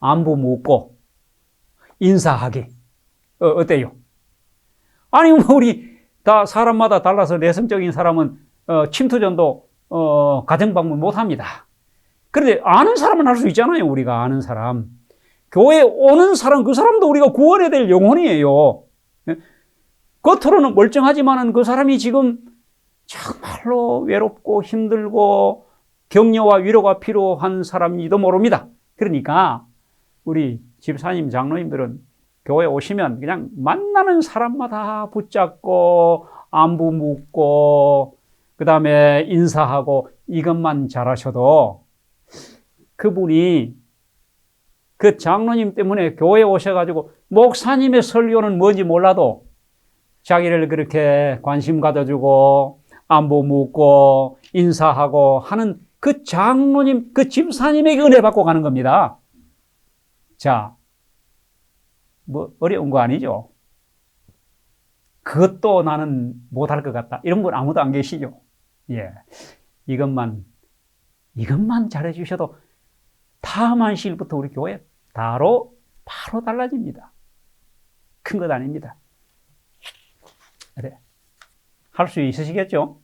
안부 묻고 인사하기. 어때요? 아니, 우리 다 사람마다 달라서 내성적인 사람은 침투전도 가정방문 못합니다. 그런데 아는 사람은 할 수 있잖아요. 우리가 아는 사람. 교회에 오는 사람, 그 사람도 우리가 구원해야 될 영혼이에요. 겉으로는 멀쩡하지만은 그 사람이 지금 정말로 외롭고 힘들고 격려와 위로가 필요한 사람인지도 모릅니다. 그러니까 우리 집사님, 장로님들은 교회에 오시면 그냥 만나는 사람마다 붙잡고 안부 묻고 그 다음에 인사하고 이것만 잘하셔도 그분이 그 장로님 때문에 교회에 오셔가지고 목사님의 설교는 뭔지 몰라도 자기를 그렇게 관심 가져주고 안부 묻고 인사하고 하는 그 장로님, 그 집사님에게 은혜 받고 가는 겁니다. 자, 어려운 거 아니죠? 그것도 나는 못할 것 같다, 이런 분 아무도 안 계시죠? 예. 이것만 잘해주셔도 다음 안식일부터 우리 교회 바로 달라집니다. 큰 것 아닙니다. 그래. 할 수 있으시겠죠?